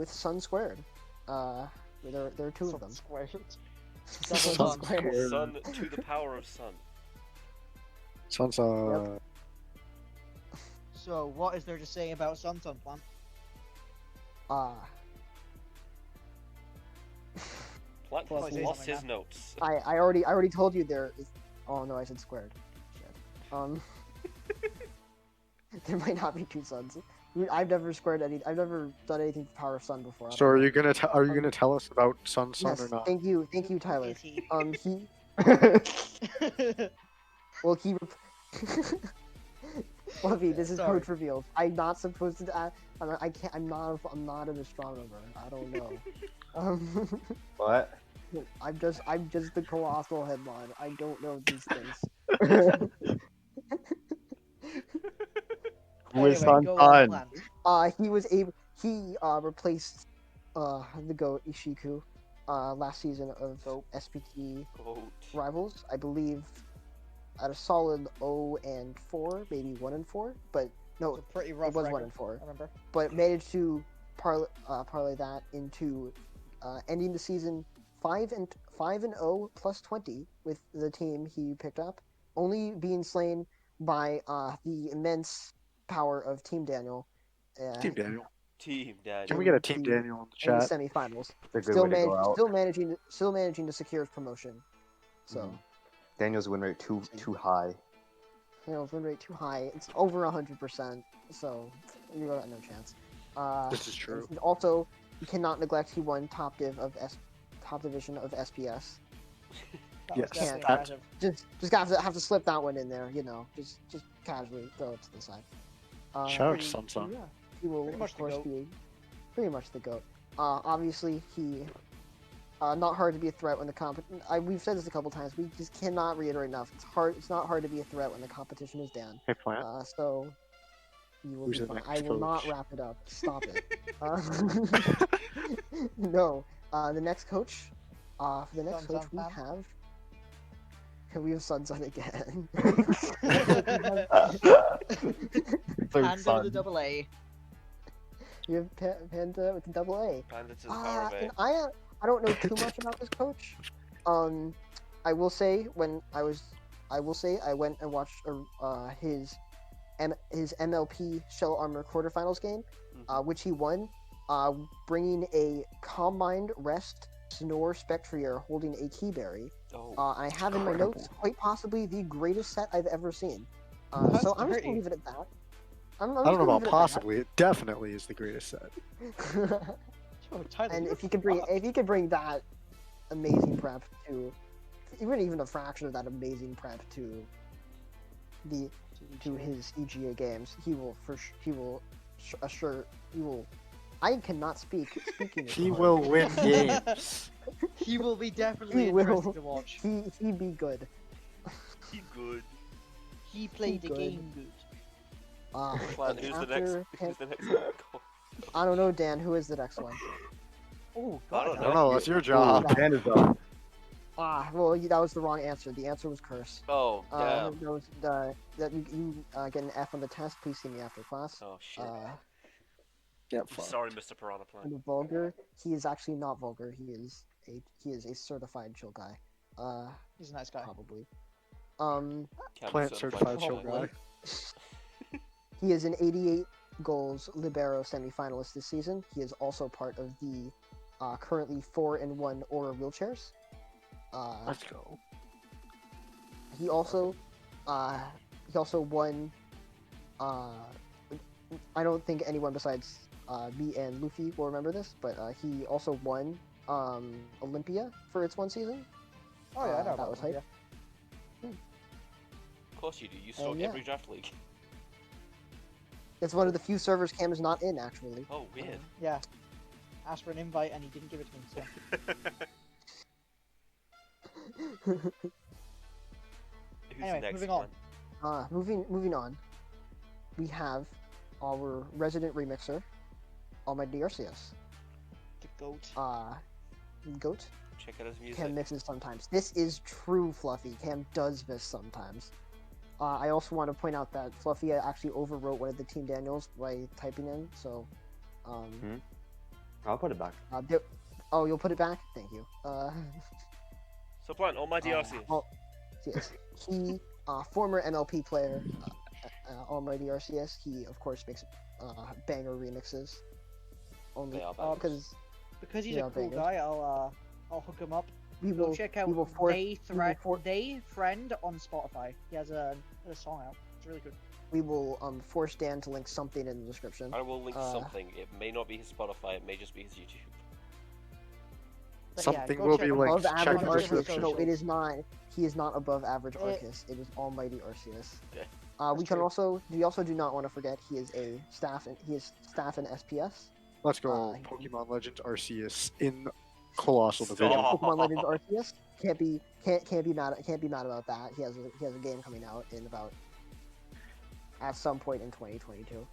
Sun Squared. There are two of them. Squared. Sun Sun Squared. Sun to the power of sun. Sounds So, what is there to say about Sun Plant? Plant Well, has say lost something his notes. I already told you there is. Oh no, I said squared. Shit. There might not be two suns. I've never done anything with Power of Sun before. I So don't are know. you gonna tell us about Sun Yes, or not? thank you, Tyler. Is he? He well he. Fluffy, this is Sorry. coach revealed. I'm not supposed to. I can't. I'm not an astronomer. I don't know. What? I'm just the colossal headline. I don't know these things. Who is Anyway, Sun go on, Sun? Plant. He replaced the GOAT Ishiku last season of SPT Goat. Rivals, I believe, at a solid 0-4, maybe 1-4, but no, It's a pretty rough it was record, 1-4. I remember. But managed to parlay that into ending the season 5-0 plus 20 with the team he picked up, only being slain by the immense power of Team Daniel. Team Daniel. Team Daniel. Can we get a Team Daniel in the in the chat? semifinals? It's a good way to go out. Still managing to secure his promotion. So Daniel's win rate too high. Daniel's win rate too high. It's over 100%. So you got no chance. This is true. And also, you cannot neglect he won top division of SPS. That Yes, was definitely that- impressive. Just have to slip that one in there, you know, just casually throw it to the side. Shout out to Sun. Yeah, he will Pretty much of the course GOAT. be pretty much the GOAT. Obviously he not hard to be a threat when the we've said this a couple times. We just cannot reiterate enough. It's not hard to be a threat when the competition is down. Hey, Plant. So you will Who's be the fine. next I will not coach? wrap it up. Stop it. No. The next coach. For the next Sun coach we Fan? have. We have Sun again. Third Panda Sun. with a double A. We have Panda with the double A. Panda to the power of And A. I don't know too much about this coach. I will say I went and watched his MLP Shell Armor quarterfinals game, which he won, bringing a Calm Mind Rest Snore Spectrier holding a Keyberry. Oh. I have in my notes quite possibly the greatest set I've ever seen. That's So I'm just dirty. gonna leave it at that. I don't know about possibly. It definitely is the greatest set. Oh, Tyler, And you're if you could bring that amazing prep to even a fraction of that amazing prep to his EGA games, he will I cannot speak. Speaking of He hard. will win games. He will be definitely He will. interesting to watch. He be good. He good. He played the good. game good. Plant, and who's the after next one? I don't know, Dan. Who is the next one? Oh, I don't I don't know. That's your Oh, job. Dan is up. Well, that was the wrong answer. The answer was Curse. Oh, damn. That was that you get an F on the test. Please see me after class. Oh, shit. Yeah, I'm fuck. sorry, Mr. Piranha Plant. And vulgar. He is actually not vulgar. He is a certified chill guy. he's a nice guy. Probably. Can't be Plant certified chill Probably. guy. He is an 88 goals libero semifinalist this season. He is also part of the currently 4-1 Aura wheelchairs. Let's go. He also won. I don't think anyone besides me and Luffy will remember this, but he also won Olympia for its one season. Oh yeah, I know that about was him, hype. course you do. You saw yeah. every draft league. It's one of the few servers Cam is not in, actually. Oh, weird. Yeah. Asked for an invite and he didn't give it to me. So. Who's Anyway, next, moving on. man? Moving on. We have our resident remixer, Almighty RCS. The goat. Goat. Check out his music. Cam mixes sometimes. This is true, Fluffy. Cam does miss sometimes. I also want to point out that Fluffy actually overwrote one of the Team Daniels by typing in, so... I'll put it back. Oh, you'll put it back? Thank you. So, Plant, Almighty RC. Yes. He, former MLP player, Almighty RCS, he, of course, makes banger remixes. Only They are bangers. Because he's Yeah, a cool bangers. guy, I'll hook him up. we Go will check out we will force They Friend on Spotify. He has a song out. It's really good. we will force Dan to link something in the description. I will link something. It may not be his Spotify, it may just be his YouTube. But Something go will check be him out. linked. Above Check average the Arceus. description. No, it is not. He is not above average Eh. Arceus. It is Almighty Arceus. Okay. We can also. We also do not want to forget he is a staff. He is staff in SPS. Let's go. Pokemon Legends Arceus in Colossal Division. Stop. Pokemon Legends Arceus can't be mad about that. He has a game coming out in about at some point in 2022.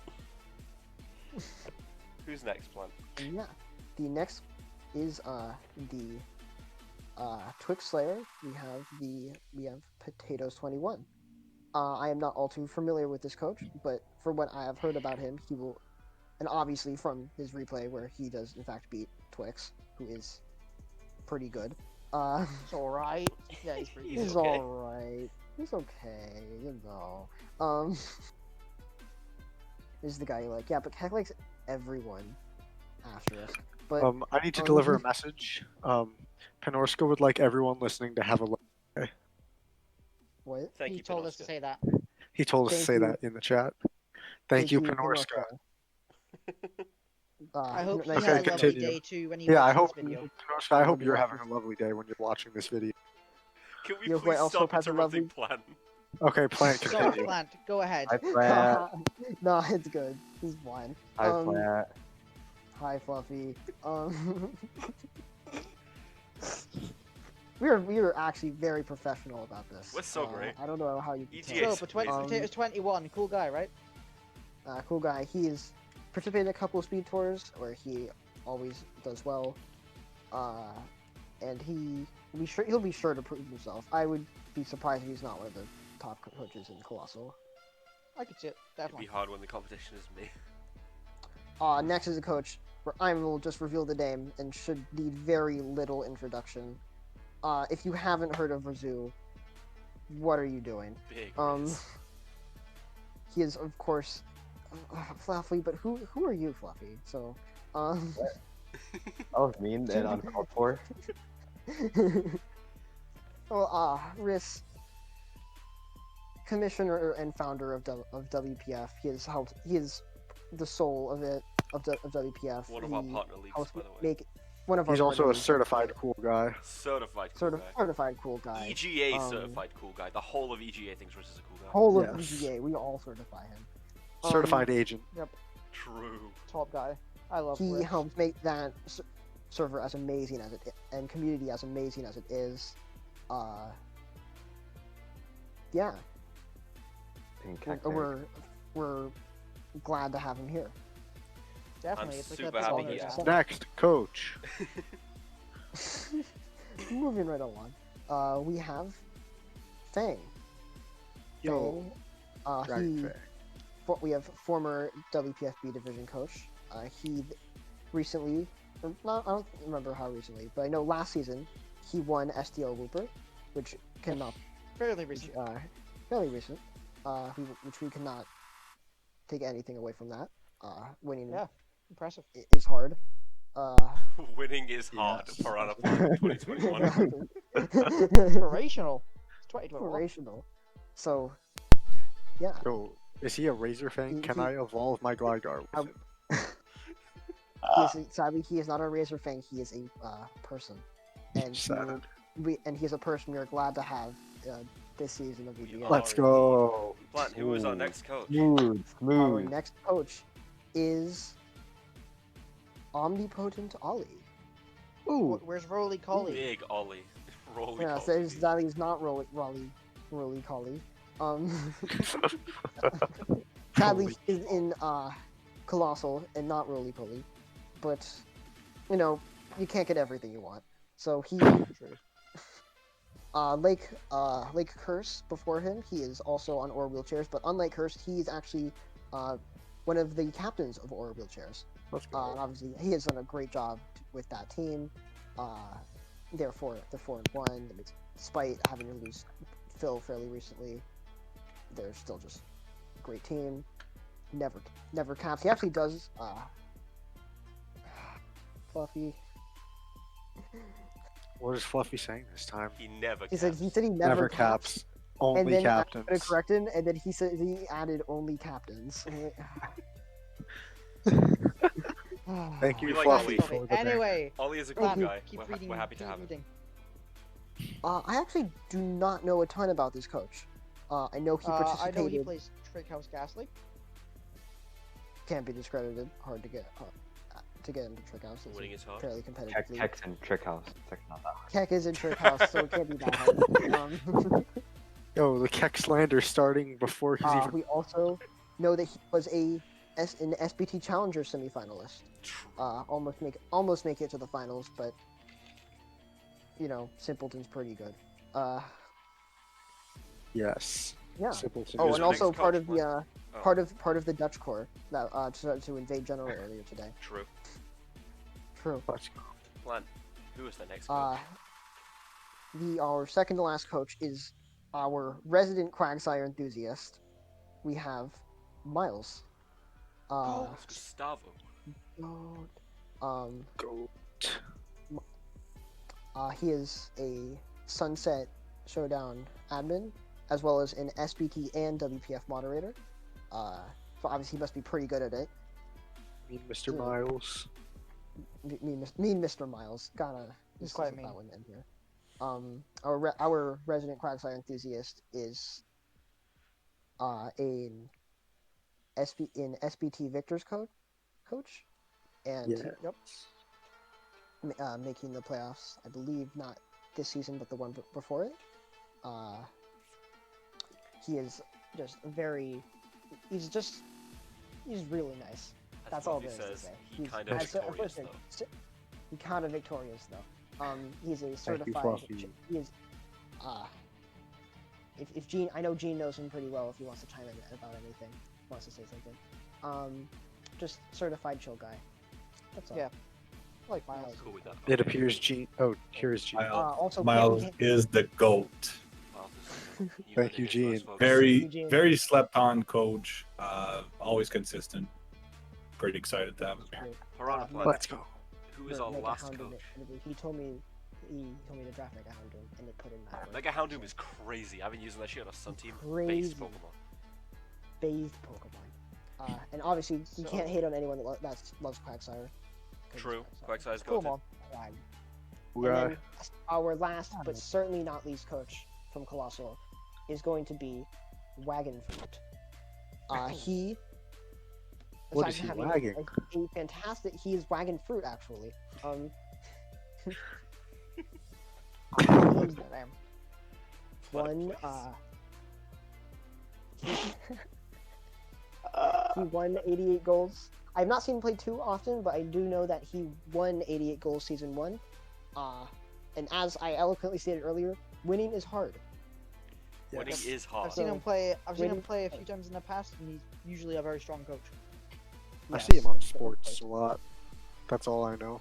Who's next, Plant? And yeah, the next is the Twix Slayer. We have Potatoes21. I am not all too familiar with this coach, but for what I have heard about him, he will, and obviously from his replay where he does in fact beat Twix, who is pretty good. It's alright. Yeah, he's pretty good. He's okay. alright. He's okay, you know. This is the guy you like. Yeah, but Heck likes everyone. Asterisk. But I need to deliver a message. Penorska would like everyone listening to have a look. what? Thank He you, told us to Pinoska. say that. He told us to Thank say you. that in the chat. Thank you, Penorska. I hope he nice Okay, had a to lovely continue. day too when he Yeah, I watches hope this video. Penorska, I hope you're having a lovely day when you're watching this video. Can we Yo, please wait, also stop has a interrupting Plant? Okay, plan So, continue. Plant, go ahead. Hi, Plant. No, it's good. He's fine. Hi, Plant. Hi, Fluffy. We are actually very professional about this. We're so great. I don't know how you can EGA tell. is So, but amazing. Potatoes 21, cool guy, right? Cool guy. He is participated in a couple of speed tours where he always does well. And he'll be sure to prove himself. I would be surprised if he's not one of the top coaches in Colossal. I could see it, It'd definitely. be hard when the competition is me. Next is a coach where I will just reveal the name and should need very little introduction. If you haven't heard of Razoo, what are you doing? Big risk. He is of course Fluffy, but who are you, Fluffy? So, That was mean and uncalled for. well, Riss, commissioner and founder of WPF. He is the soul of it of WPF. One of our He partner leagues, helps by the way. make one of our He's also partner a leagues. certified cool guy. Certified cool guy. Certified cool guy. EGA certified cool guy. The whole of EGA thinks Rich is a cool guy. Whole of Yes. EGA, we all certify him. Certified agent. True. Top guy. I love He Rich. helped make that server as amazing as it and community as amazing as it is. Yeah, Pink cacti. we're glad to have him here. Definitely. I'm It's like super a happy big he honor. asked. Next, coach. Moving right along, we have Fang. Yo, Fang, Dragon Fang. we have former WPFB division coach. He recently, or not, I don't remember how recently, but I know last season he won SDO Looper, which cannot Fairly recent. fairly recent, which we cannot take anything away from that. Winning Yeah. Impressive. is hard. Winning is hard Yes. for Anna 2021. Inspirational. It's 2021. Inspirational. So, yeah. Yo, is he a Razor Fang? Can He- I evolve my Gligar with Um, him? Sadly, he is not a Razor Fang. He is a person, and Sad. he is a person we are glad to have this season of EGA. Let's Alright. go. Plant, who is our Ooh. next coach? Smooth, Our smooth. next coach is Omnipotent Ollie. Ooh. Where's Roly Collie? Big Ollie. Roly Yeah, so it's that he's not Roly Collie. Sadly, he's in Colossal and not Roly Poly, but you know you can't get everything you want. So he Lake Curse before him, he is also on Aura Wheelchairs, but unlike Curse, he's actually one of the captains of Aura Wheelchairs. Let's go. And obviously, he has done a great job with that team. They're 4-1, despite having to lose Phil fairly recently. They're still just a great team. Never caps. He actually does. Fluffy. What is Fluffy saying this time? He never He caps. said he Never never caps. And Only then captains. I correct him, and then he said he added only captains. Thank We you, like Fluffy. Ollie. for the banner. Anyway, Ollie is a Plant, cool guy. keep We're, reading. we're happy to keep have him. reading. I actually do not know a ton about this coach. I know he I participated. know he plays Trick House Ghastly. Can't be discredited. Hard to get into Trick House. It's Winning is hard. fairly competitive. league. Kex and Trick House. It's like not that hard. Keck is in Trick House, so it can't be that hard. Yo, the Keck slander starting before he's even. We also know that he was an SBT Challenger semifinalist. Almost make it to the finals, but you know, Simpleton's pretty good. Yes. Yeah. Simpleton Oh, is and our next also part coach, of the Plant? Oh. part of the Dutch Corps that to invade General earlier today. True. True. Let's go. Plant, who is the next coach? Our second to last coach is our resident Quagsire enthusiast. We have Miles. Oh, it's Gustavo. Go. He is a Sunset Showdown admin, as well as an SBT and WPF moderator. So obviously he must be pretty good at it. Mean Mr. Miles. Mean Mr. Miles. Gotta He's just quite slip mean. that one in here. Our resident Quagsire enthusiast is in SBT Victor's coach, and Yeah. making the playoffs. I believe not this season, but the one before it. He is just he's really nice. As That's all Fluffy there is to says, say. he He's- kind of as a victorious person, though. He kind of victorious though. He's a Thank you, certified. Fluffy. He is. If Gene, I know Gene knows him pretty well. If he wants to chime in about anything, wants to say something. Just certified chill guy. That's all. Yeah. Like Miles. Cool with that. It appears Gene. Oh, here's Gene. Also, Miles is the GOAT. Miles is- Thank heard you, it here Gene. first, folks. Very slept on coach. Always consistent. Pretty excited to have him here. Piranha Plant, Let's go. who is our last coach? He told me to draft Mega Houndoom and it put in that. Mega Houndoom is crazy. I've been using that shit on a Sun Team Crazy. based Pokemon. bathed Pokemon. And obviously, you can't hate on anyone that loves Quagsire. 'cause True. it's Quagsire's Cool, goated. Mom. And then our last, but certainly not least coach from Colossal is going to be Wagon Fruit. He. What aside is from he having wagging? A fantastic. He is Wagon Fruit actually. Damn. What a One. place. He won 88 goals. I've not seen him play too often, but I do know that he won 88 goals season 1. And as I eloquently stated earlier, winning is hard. Winning Yes. is hard. I've seen him play. I've seen him Winning- play a few times in the past, and he's usually a very strong coach. I see him on Yes. sports a lot. That's all I know.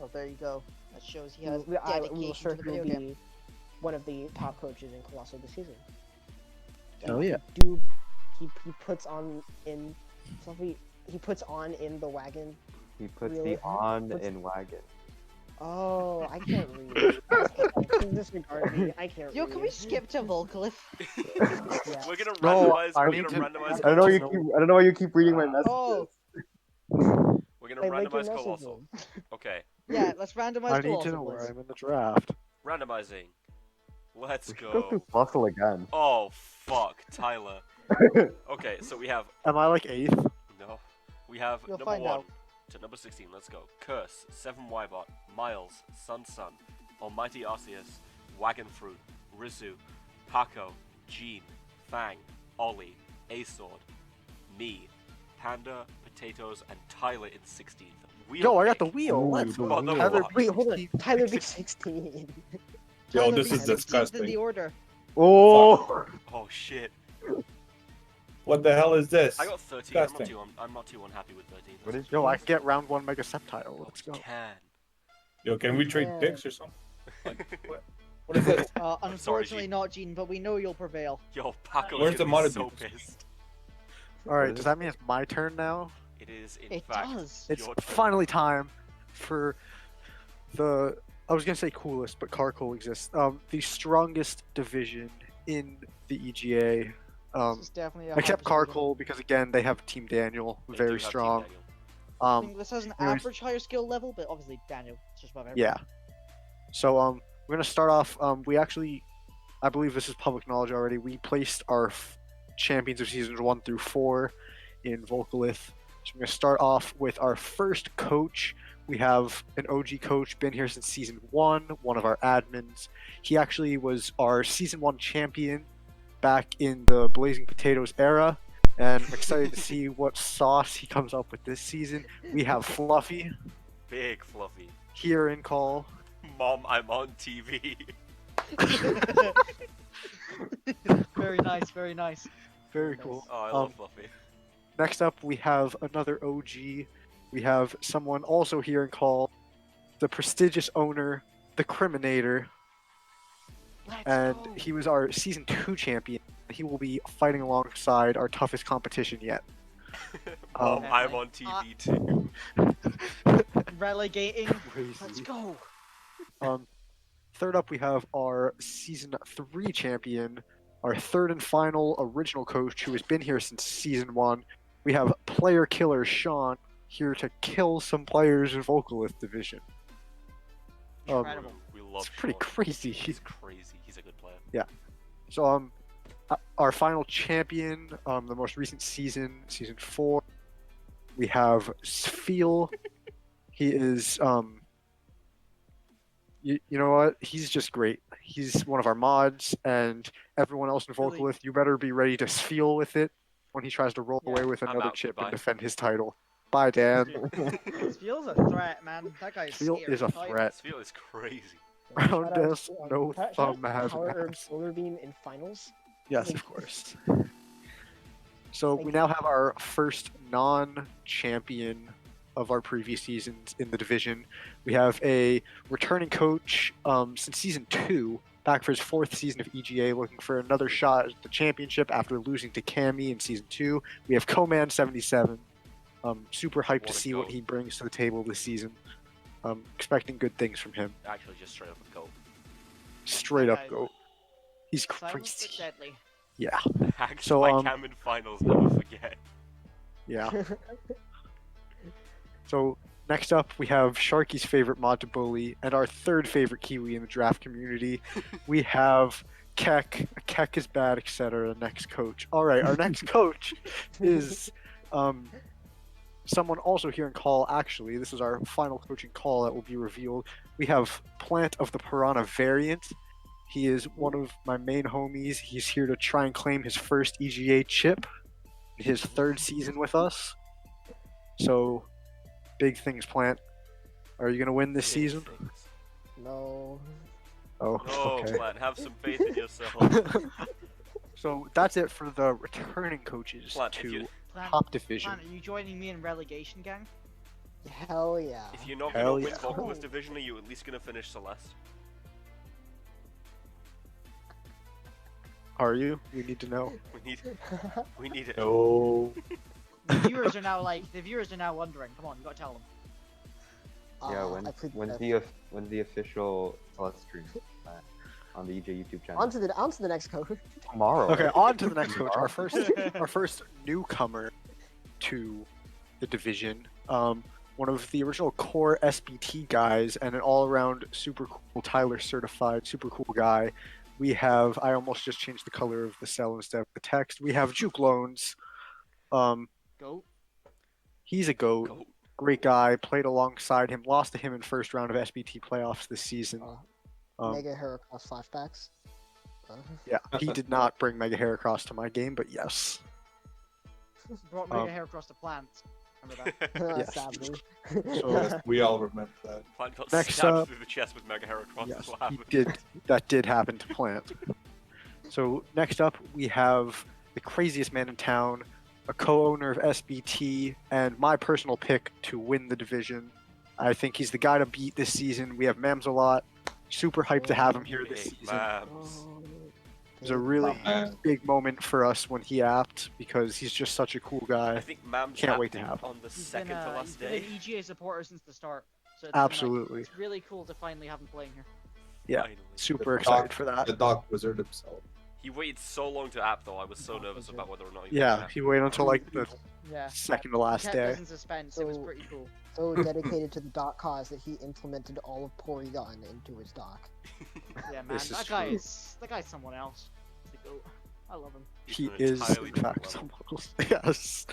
Oh, there you go. That shows he We has will dedication to sure the he'll video game. be one of the top coaches in Colossal this season. Oh yeah. He puts on in Fluffy. He puts on in the wagon. He puts Really? the on What's- in wagon. Oh, I can't read. Please disregard me. I can't Yo, read. can we skip to Volcalif? Yeah. We're gonna No, randomize. I We're need gonna to- randomize. I don't know. No. I don't know why you keep reading my messages. Oh, We're gonna Like, make your randomize Colossal. messages. Okay. yeah. Let's randomize I need to Colossal, know where please. I'm in the draft. Randomizing. Let's We should go go. through Fluffle again. Oh fuck, Tyler. Okay, so we have Am I like 8th? no. We have You'll number find 1 out. to number 16. Let's go. Curse, 7Ybot, Miles, Sun, Almighty Arceus, Wagon Fruit, Rizu, Paco, Jean, Fang, Ollie, A-Sword, me, Panda, Potatoes, and Tyler in 16th. Yo, I got the Wheel wheel. Ooh, Let's the go. wheel. Tyler Wait, hold on. 16. Tyler beat 16. Yo, Tyler this beat is 16th in disgusting. the order. Oh! Oh shit. What the hell is this? I got 13. Disgusting. I'm not too unhappy with 13. What is Yo, I can get round 1 Mega Sceptile. Let's go. Can. Yo, can we trade Yeah. picks or something? Like, what is this? sorry, Unfortunately Gene. not, Gene, but we know you'll prevail. Yo, Paco Where's is the gonna be monitor? so pissed. Alright, does that mean it's my turn now? It is in It fact does. It's your turn. finally time for the, I was gonna say coolest, but Carcool exists. The strongest division in the EGA. This is definitely a Except hard division. Carcool, because again, they have Team Daniel, They do very have Team strong. Daniel. I think this has an anyways- average higher skill level, but obviously Daniel is just above everyone. Yeah. So we're gonna start off. We actually, I believe this is public knowledge already. We placed our champions of seasons 1 through 4 in Volcolith. So we're gonna start off with our first coach. We have an OG coach, been here since season 1. One of our admins. He actually was our season 1 champion back in the Blazing Potatoes era. And I'm excited to see what sauce he comes up with this season. We have Fluffy Big Fluffy. here in call. Mom, I'm on TV. Very nice, very nice. Very cool. Oh, I love Fluffy. Next up, we have another OG. We have someone also here in call, the prestigious owner, the Criminator, Let's and go. he was our season 2 champion. He will be fighting alongside our toughest competition yet. Mom, Um, I'm on TV too. Relegating. Crazy. Let's go. Third up, we have our season 3 champion, our third and final original coach who has been here since season 1. We have player killer Sean here to kill some players in Volcolith division. Incredible. We love It's pretty Sean. crazy. He's crazy. He's a good player. So our final champion, the most recent season 4, we have Sfeel. He is you know what? He's just great. He's one of our mods, and everyone else in Really? Volcolith, you better be ready to Sfeel with it when he tries to roll Yeah. away with I'm another out, chip goodbye. and defend his title. Bye, Dan. This feels a threat, man. That guy's Sfeel scary. is a threat. This feel is crazy. Round Shout out us, to, no shout out thumb to has Power Herb mass. Solar Beam in finals. Yes, of course. So we now have our first non-champion of our previous seasons in the division. We have a returning coach since season 2, back for his 4th season of EGA, looking for another shot at the championship after losing to Cammy in season 2. We have Coman77. Super hyped to What a see what goat. he brings to the table this season. Expecting good things from him. Actually, just straight up a goal. Straight up Guys, go. He's Silence crazy. but deadly. Yeah, Hacked So, by um, Cam in finals, never forget. yeah. So next up, we have Sharky's favorite mod to bully and our third favorite Kiwi in the draft community. We have Keck. Keck is bad, etc. Next coach. All right, our next coach is someone also here in call. Actually, this is our final coaching call that will be revealed. We have Plant of the Piranha variant. He is one of my main homies. He's here to try and claim his first EGA chip, his 3rd season with us. So, big things, Plant. Are you gonna win this Big season? things. No. Oh, No, okay. Plan, have some faith in yourself. So that's it for the returning coaches Plant, if to you- Plan, top division. Plan, are you joining me in relegation, gang? Hell yeah. If you're not Hell gonna win yeah. Vocalist Division, are you at least gonna finish Celeste? Are you? We need to know. We need it. No. The viewers are now wondering. Come on, you gotta tell them. Yeah, I plead when's the the official Celeste stream on the EJ YouTube channel? onto the next coach. Tomorrow. Okay, right? on to the next coach. Our first newcomer to the division. One of the original core SBT guys and an all-around super cool Tyler certified super cool guy. we have. I almost just changed the color of the cell instead of the text. We have Juke Loans. Goat. He's a goat. Goat. Great guy. Played alongside him. Lost to him in first round of SBT playoffs this season. Mega Heracross flashbacks. Yeah, he did not bring Mega Heracross to my game, but yes. Brought Mega Hair across the plant. Remember that? Yes. Sadly. So We all remember that. Plant got Next stabbed up- through the chest with Mega Heracross. yes, That's what he happened. did. That did happen to Plant. So next up, we have the craziest man in town, a co-owner of SBT, and my personal pick to win the division. I think he's the guy to beat this season. We have Mams a lot. Super hyped to have him here this Big season. Mams. It was a really Man. big moment for us when he apped because he's just such a cool I guy. think Mams Can't wait apped to have him. on the He's second been, to he's last been day. an EGA supporter since the start. So it's been, Absolutely. it's really cool to finally have him playing here. Yeah. Finally. Super The excited doc- for that. The Doc Wizard himself. He waited so long to app though. I was so Oh, nervous wizard. about whether or not he Yeah, would app. he waited until like the Yeah. second to last Kept day. us in suspense. It was So- pretty cool. So dedicated to the Doc cause that he implemented all of Porygon into his Doc. Yeah, man. This is That guy's someone else. He's the goat. I love him. He's He an is, entirely in different fact, level. almost. Yes.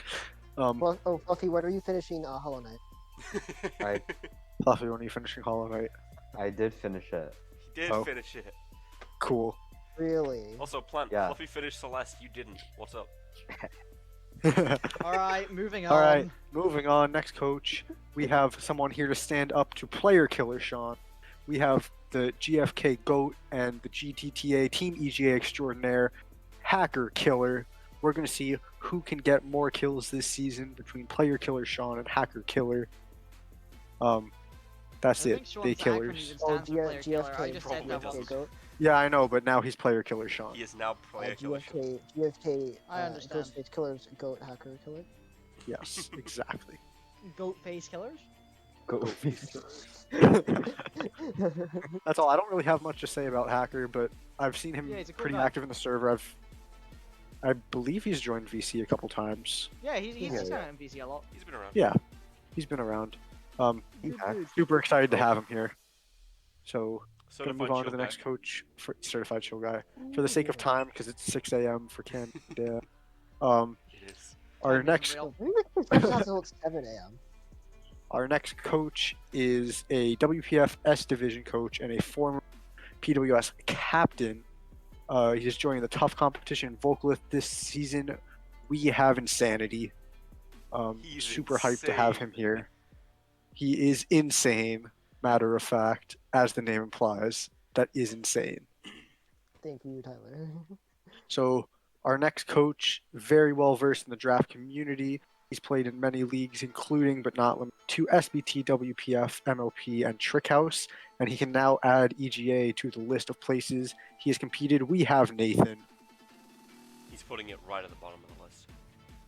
Fluffy, when are you finishing Hollow Knight? I Fluffy, when are you finishing Hollow Knight? I did finish it. He did Oh. finish it. Cool. Really? Also, Plant, Yeah. Fluffy finished Celeste. You didn't. What's up? All right, moving on. All right, moving on. Next coach, we have someone here to stand up to player killer Sean. We have the GFK GOAT and the GTTA Team EGA extraordinaire Hacker Killer. We're gonna see who can get more kills this season between player killer Sean and Hacker Killer. That's I it. think Sean's They acronym killers. even Oh, stands for player killer. I GFK just probably said that doesn't. once. GFK goat. Yeah, I know, but now he's player killer Sean. He is now player killer. GFK. I understand. Ghostface Killer's goat hacker killer. Yes, exactly. Goat face killers. Go. That's all. I don't really have much to say about Hacker, but I've seen him Yeah, he's a cool pretty guy. active in the server. I believe he's joined VC a couple times. Yeah, he's Yeah, kind of MVC a lot. He's been around. Yeah, he's been around. He's Good back. dude. Super excited to have him here. So gonna Certified move on to chill the guy. next coach, for certified chill guy. For the sake of time, because it's 6 a.m. for Canada. It is. Our Time next isn't real. I think it's not until 7 a.m. Our next coach is a WPF S Division coach and a former PWS captain. He's joining the tough competition Vocalith this season. We have Insanity. He's Super hyped to have insane. him here. He is insane, matter of fact, as the name implies. That is insane. Thank you, Tyler. So our next coach, very well versed in the draft community. He's played in many leagues, including but not limited to SBT, WPF, MLP, and Trickhouse, and he can now add EGA to the list of places he has competed. We have Nathan. He's putting it right at the bottom of the list.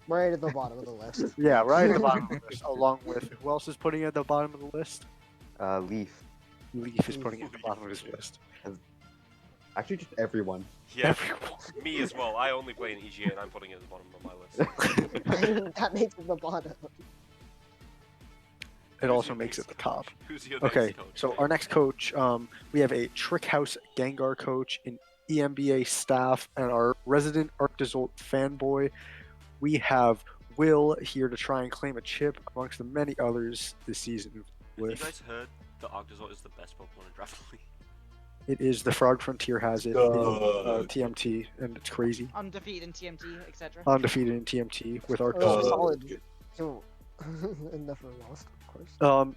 Right at the bottom of the list. Yeah, right at the bottom of the list, along with who else is putting it at the bottom of the list? Leaf. Leaf is putting it at the bottom of his list. Actually, just everyone. Yeah, Everyone. me as well. I only play in EGA and I'm putting it at the bottom of my list. That makes it the bottom. It also makes it the top. Who's your next Okay, coach? so Dave? our next coach, we have a Trickhouse Gengar coach, an EMBA staff, and our resident Arctazult fanboy. We have Will here to try and claim a chip amongst the many others this season. Have you With guys heard that Arctazort is the best Pokemon in Draft League? it is the Frog Frontier has it in TMT, and it's crazy. Undefeated in TMT, etc. Undefeated in TMT with Oh, Arctazult. solid. So, and never lost, of course.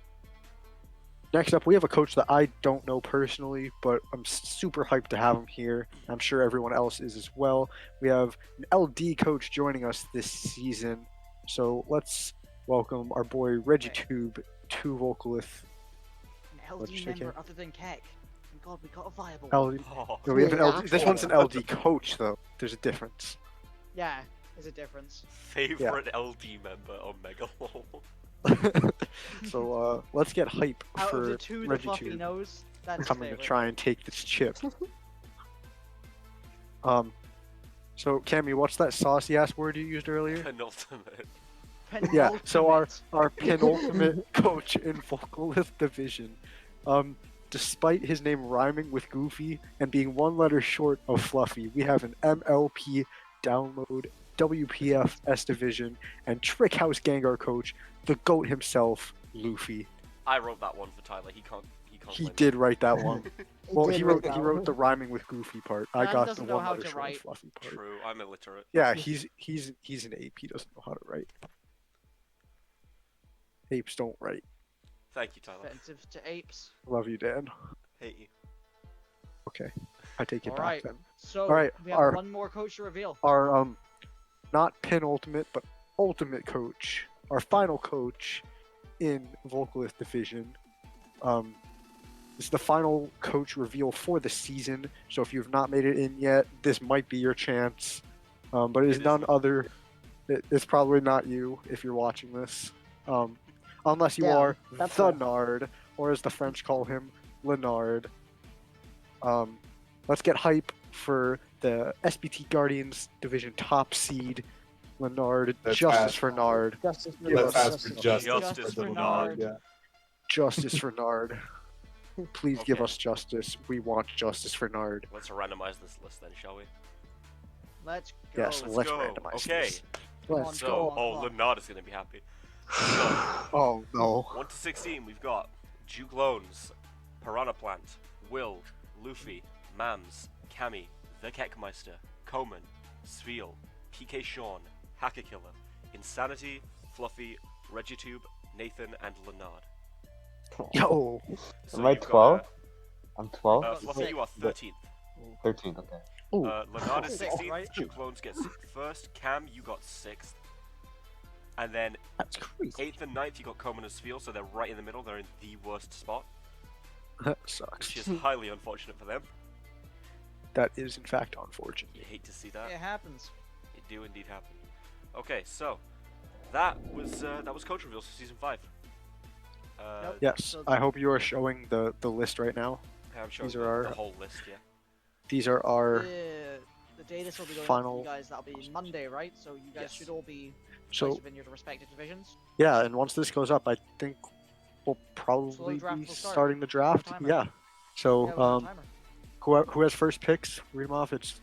Next up, we have a coach that I don't know personally, but I'm super hyped to have him here. I'm sure everyone else is as well. We have an LD coach joining us this season, so let's welcome our boy ReggieTube to Vocalith. An What'd you LD say, member Ken? other than Keck. Thank God we got a viable. LD. Oh, No, we have an Yeah, LD. This one's an LD coach, though. There's a difference. Yeah, there's a difference. favorite LD member on Megalol. So let's get hype Out of for the two that Fluffy ReggieTube knows, that's his coming to favorite. try and take this chip. So Cammy, what's that saucy ass word you used earlier? Penultimate. Yeah, so Penultimate. our penultimate coach in Vocalith Division. despite his name rhyming with Goofy and being one letter short of Fluffy, we have an MLP download WPF S Division and Trick House Gengar coach, the GOAT himself, Luffy. I wrote that one for Tyler. He can't. He blame did write that one. Well, did he write wrote that the one. rhyming with Goofy part. I Man got the doesn't know one how letter to short write. of Fluffy me. part. True. I'm illiterate. Yeah, he's an ape. He doesn't know how to write. Apes don't write. Thank you, Tyler. Offensive to apes. Love you, Dan. Hate you. Okay, I take it All back right. then. So All right, we have our- one more coach to reveal. Our not penultimate but ultimate coach, our final coach in Volcalith Division. This is the final coach reveal for the season. So if you've not made it in yet, this might be your chance. But it is It none isn't. other. It's probably not you if you're watching this. Unless you Yeah, are that's the a- Nard, or as the French call him, Lenard. Let's get hype for the SBT Guardians Division top seed, Lenard. Let's Justice ask- for Nard. Justice for Give Let's us- ask for justice, Justice for for the Nard. Nard. Yeah. Justice for Nard. Please give Okay. us justice. We want justice for Nard. Let's randomize this list then, shall we? Let's go. Yes, Let's let's go. randomize Okay. this. Come on, Let's So, go. oh, Leonard is gonna be happy. So, Oh no. 1 to 16, we've got Duke Loans, Piranha Plant, Will, Luffy, Mams, Cammy, The Keckmeister, Coman, Spiel, PK Sean, Hacker Killer, Insanity, Fluffy, Regitube, Nathan, and Leonard. Yo. So Am I you've got, 12? I'm 12? Fluffy, you are 13th. 13, okay. Ooh. Leonard is Sixth, 16th, right? Duke Loans gets first, Cam, you got 6th. And then That's crazy. 8th and 9th, you got Coman and Spiel, so they're right in the middle. They're in the worst spot, That sucks. which is highly unfortunate for them. That is in fact unfortunate. You hate to see that. It happens. It do indeed happen. Okay, so that was coach reveals for season 5. Nope. Yes, So- I hope you are showing the list right now. I'm showing These are the our- whole list, yeah. These are our The day this will be going final- up to you guys, that'll be Monday, right? So you guys Yes. should all be so placed within your respective divisions. yeah, and once this goes up, I think we'll Slow probably draft be will start. starting the draft. Timer. Yeah. So Yeah, we'll have a timer. who has first picks? Read them off. It's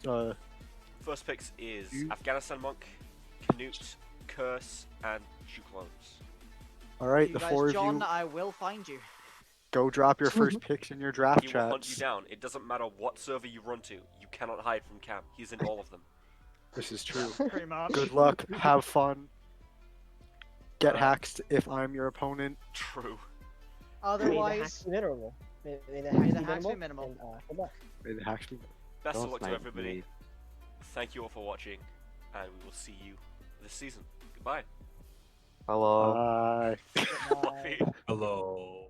First picks is You- Afghanistan Monk, Canute, Curse, and Duke Loans. all right. You The guys, four of John, you I will find you. go drop your first picks in your draft He will hunt you chats. down. It doesn't matter what server you run to. You cannot hide from Cam. He's in all of them. This is true. Pretty much. Good luck. Have fun. Get Uh, hacked if I'm your opponent. True. Otherwise, May the hacks be minimal. May the May hacks the be hacks be minimal. minimal. And, good luck. May the hacks be. Best Don't of luck to snipe everybody. me. Thank you all for watching, and we will see you this season. Goodbye. Hello. Bye. Goodbye. Fluffy. Hello.